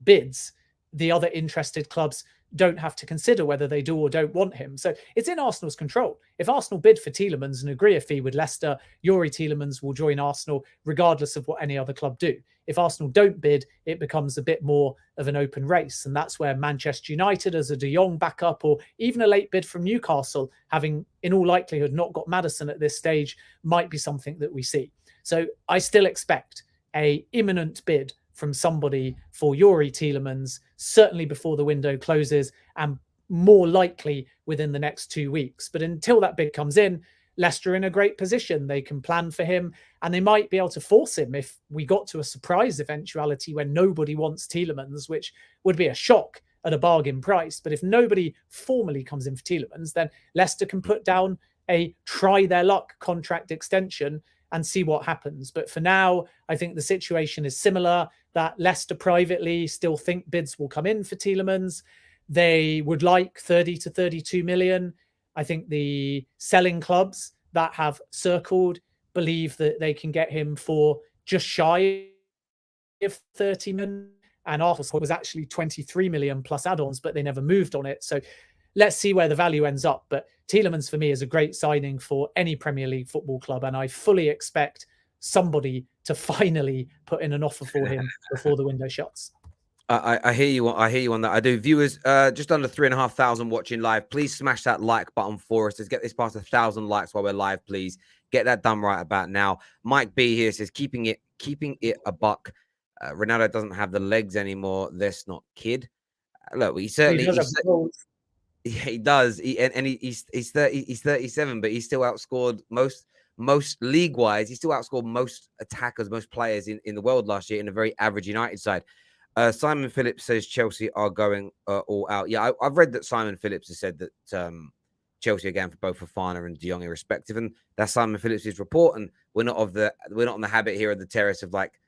[SPEAKER 2] bids, the other interested clubs don't have to consider whether they do or don't want him. So it's in Arsenal's control. If Arsenal bid for Tielemans and agree a fee with Leicester, Youri Tielemans will join Arsenal regardless of what any other club do. If Arsenal don't bid, it becomes a bit more of an open race. And that's where Manchester United as a De Jong backup, or even a late bid from Newcastle, having in all likelihood not got Maddison at this stage, might be something that we see. So I still expect an imminent bid from somebody for Youri Tielemans, certainly before the window closes, and more likely within the next 2 weeks. But until that bid comes in, Leicester are in a great position. They can plan for him, and they might be able to force him if we got to a surprise eventuality when nobody wants Tielemans, which would be a shock at a bargain price. But if nobody formally comes in for Tielemans, then Leicester can put down a try their luck contract extension and see what happens. But for now, I think the situation is similar, that Leicester privately still think bids will come in for Tielemans. They would like 30 to 32 million. I think the selling clubs that have circled believe that they can get him for just shy of 30 million. And Arsenal was actually 23 million plus add-ons, but they never moved on it. So let's see where the value ends up. But Tielemans for me is a great signing for any Premier League football club, and I fully expect somebody to finally put in an offer for him before the window shuts.
[SPEAKER 1] I hear you. I hear you on that. I do. Viewers, just under 3,500 watching live. Please smash that like button for us. Let's get this past 1,000 likes while we're live. Please get that done right about now. Mike B here says keeping it a buck. Ronaldo doesn't have the legs anymore. Let's not kid. Look, he certainly. He does. He's 37, but he still outscored most league-wise. He still outscored most attackers, most players in the world last year in a very average United side. Simon Phillips says Chelsea are going all out. Yeah, I've read that Simon Phillips has said that Chelsea are going for both Fofana and De Jong irrespective, and that's Simon Phillips' report. And we're not on the habit here of the Terrace of like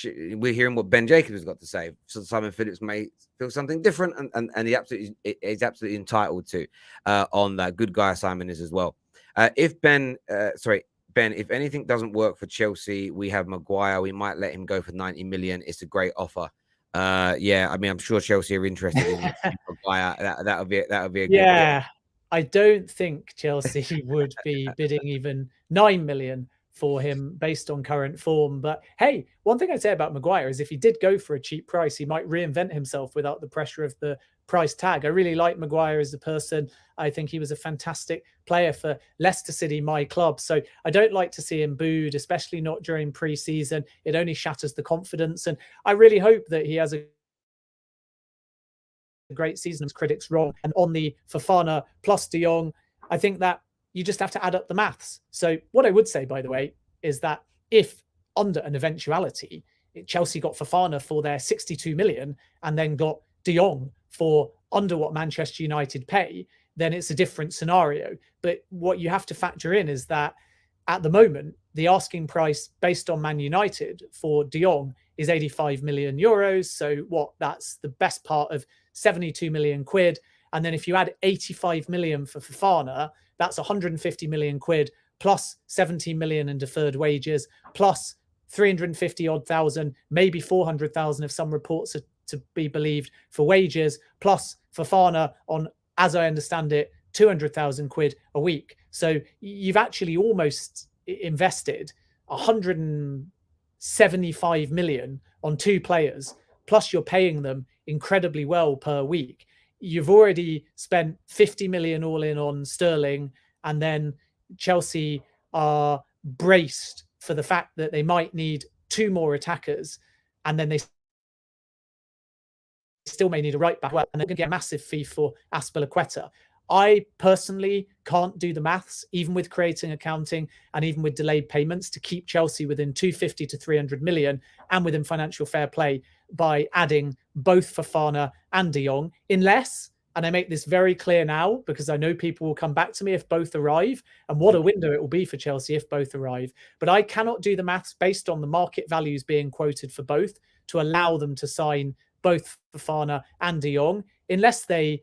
[SPEAKER 1] we're hearing what Ben Jacobs has got to say. So Simon Phillips may feel something different, and he is absolutely entitled to on that. Good guy Simon is as well. Ben, if anything doesn't work for Chelsea, we have Maguire. We might let him go for 90 million. It's a great offer. Yeah, I mean, I'm sure Chelsea are interested in Maguire. That would be a good.
[SPEAKER 2] Yeah, I don't think Chelsea would be bidding even 9 million for him based on current form. But hey, one thing I'd say about Maguire is if he did go for a cheap price, he might reinvent himself without the pressure of the price tag. I really like Maguire as a person. I think he was a fantastic player for Leicester City, my club. So I don't like to see him booed, especially not during pre-season. It only shatters the confidence. And I really hope that he has a great season, as critics wrong. And on the Fofana plus De Jong, I think that you just have to add up the maths. So what I would say, by the way, is that if under an eventuality, Chelsea got Fofana for their 62 million and then got De Jong for under what Manchester United pay, then it's a different scenario. But what you have to factor in is that at the moment, the asking price based on Man United for De Jong is 85 million euros. So what? That's the best part of 72 million quid. And then if you add 85 million for Fofana, that's 150 million quid plus 17 million in deferred wages, plus 350 odd thousand, maybe 400,000 if some reports are to be believed, for wages, plus Fofana on, as I understand it, 200,000 quid a week. So you've actually almost invested 175 million on two players, plus you're paying them incredibly well per week. You've already spent 50 million all in on Sterling, and then Chelsea are braced for the fact that they might need two more attackers, and then they still may need a right back, and they're going to get a massive fee for Azpilicueta. I personally can't do the maths, even with creating accounting and even with delayed payments, to keep Chelsea within 250 to 300 million and within financial fair play by adding both Fofana and De Jong, unless, and I make this very clear now because I know people will come back to me if both arrive, and what a window it will be for Chelsea if both arrive. But I cannot do the maths based on the market values being quoted for both to allow them to sign both Fofana and De Jong, unless they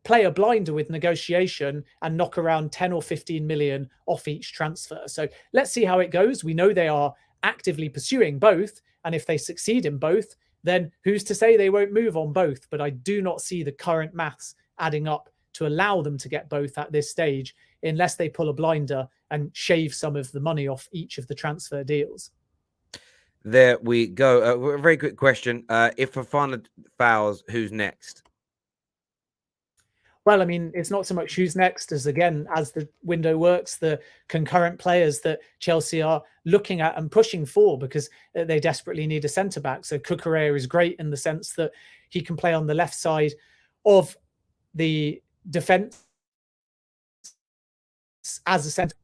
[SPEAKER 2] play a blinder with negotiation and knock around 10 or 15 million off each transfer. So let's see how it goes. We know they are actively pursuing both, and if they succeed in both, then who's to say they won't move on both? But I do not see the current maths adding up to allow them to get both at this stage, unless they pull a blinder and shave some of the money off each of the transfer deals.
[SPEAKER 1] There we go. A very quick question. If Fofana fouls, who's next?
[SPEAKER 2] Well, I mean, it's not so much who's next as, again, as the window works, the concurrent players that Chelsea are looking at and pushing for, because they desperately need a centre-back. So Cucurella is great in the sense that he can play on the left side of the defence as a centre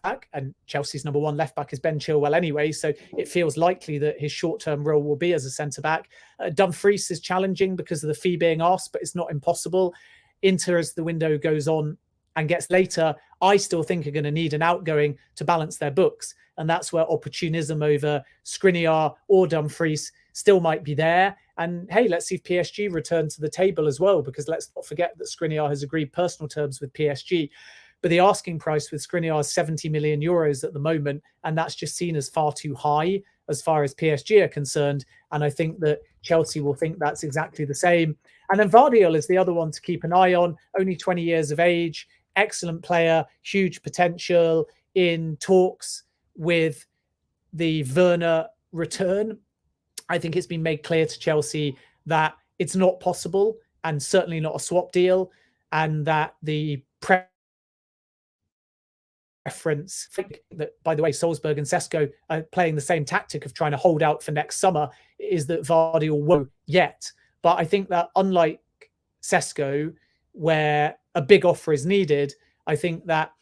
[SPEAKER 2] back, and Chelsea's number one left back is Ben Chilwell anyway, so it feels likely that his short-term role will be as a centre-back. Dumfries is challenging because of the fee being asked, but it's not impossible. Inter, as the window goes on and gets later, I still think are going to need an outgoing to balance their books. And that's where opportunism over Skriniar or Dumfries still might be there. And hey, let's see if PSG return to the table as well, because let's not forget that Skriniar has agreed personal terms with PSG. But the asking price with Skriniar is 70 million euros at the moment, and that's just seen as far too high as far as PSG are concerned. And I think that Chelsea will think that's exactly the same. And then Vardiol is the other one to keep an eye on, only 20 years of age, excellent player, huge potential, in talks with the Werner return. I think it's been made clear to Chelsea that it's not possible, and certainly not a swap deal, and that the preference that, by the way, Salzburg and Sesko are playing the same tactic of trying to hold out for next summer, is that Vardiol won't yet. But I think that, unlike Sesko, where a big offer is needed, I think that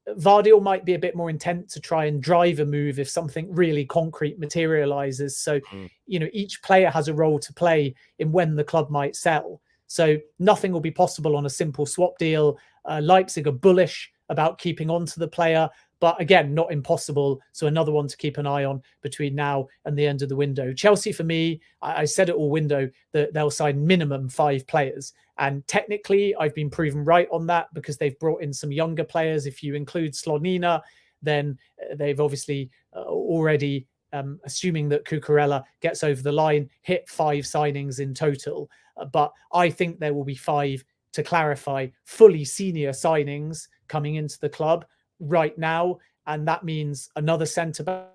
[SPEAKER 2] Vardiol might be a bit more intent to try and drive a move if something really concrete materializes. So, you know, each player has a role to play in when the club might sell. So nothing will be possible on a simple swap deal. Leipzig are bullish about keeping on to the player, but again, not impossible. So another one to keep an eye on between now and the end of the window. Chelsea, for me, I said it all window that they'll sign minimum 5 players. And technically, I've been proven right on that, because they've brought in some younger players. If you include Slonina, then they've obviously already assuming that Cucurella gets over the line, hit 5 signings in total. But I think there will be 5, to clarify, fully senior signings coming into the club right now. And that means another centre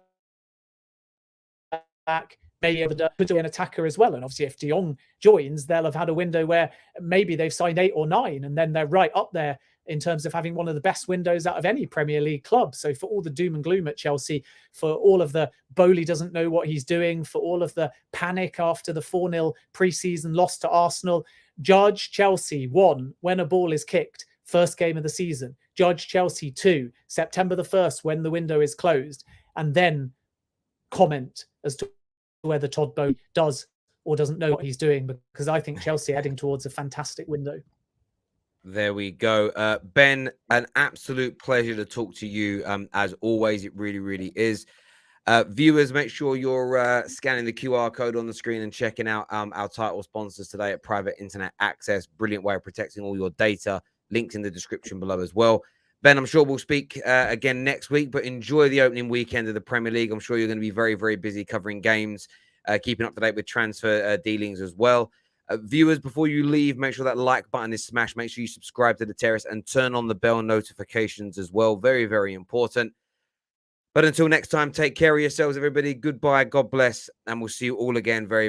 [SPEAKER 2] back, maybe could do an attacker as well. And obviously, if Jong joins, they'll have had a window where maybe they've signed 8 or 9, and then they're right up there in terms of having one of the best windows out of any Premier League club. So for all the doom and gloom at Chelsea, for all of the Bowley doesn't know what he's doing, for all of the panic after the 4-0 pre-season loss to Arsenal, judge Chelsea 1 when a ball is kicked, first game of the season. Judge Chelsea 2, September the 1st, when the window is closed. And then comment as to whether Todd Bowley does or doesn't know what he's doing, because I think Chelsea are heading towards a fantastic window.
[SPEAKER 1] There we go. Ben, an absolute pleasure to talk to you. As always, it really, really is. Viewers, make sure you're scanning the QR code on the screen and checking out our title sponsors today at Private Internet Access. Brilliant way of protecting all your data. Links in the description below as well. Ben, I'm sure we'll speak again next week, but enjoy the opening weekend of the Premier League. I'm sure you're going to be very, very busy covering games, keeping up to date with transfer dealings as well. Viewers, before you leave, make sure that like button is smashed. Make sure you subscribe to the Terrace and turn on the bell notifications as well. Very, very important. But until next time, take care of yourselves, everybody. Goodbye. God bless. And we'll see you all again very, very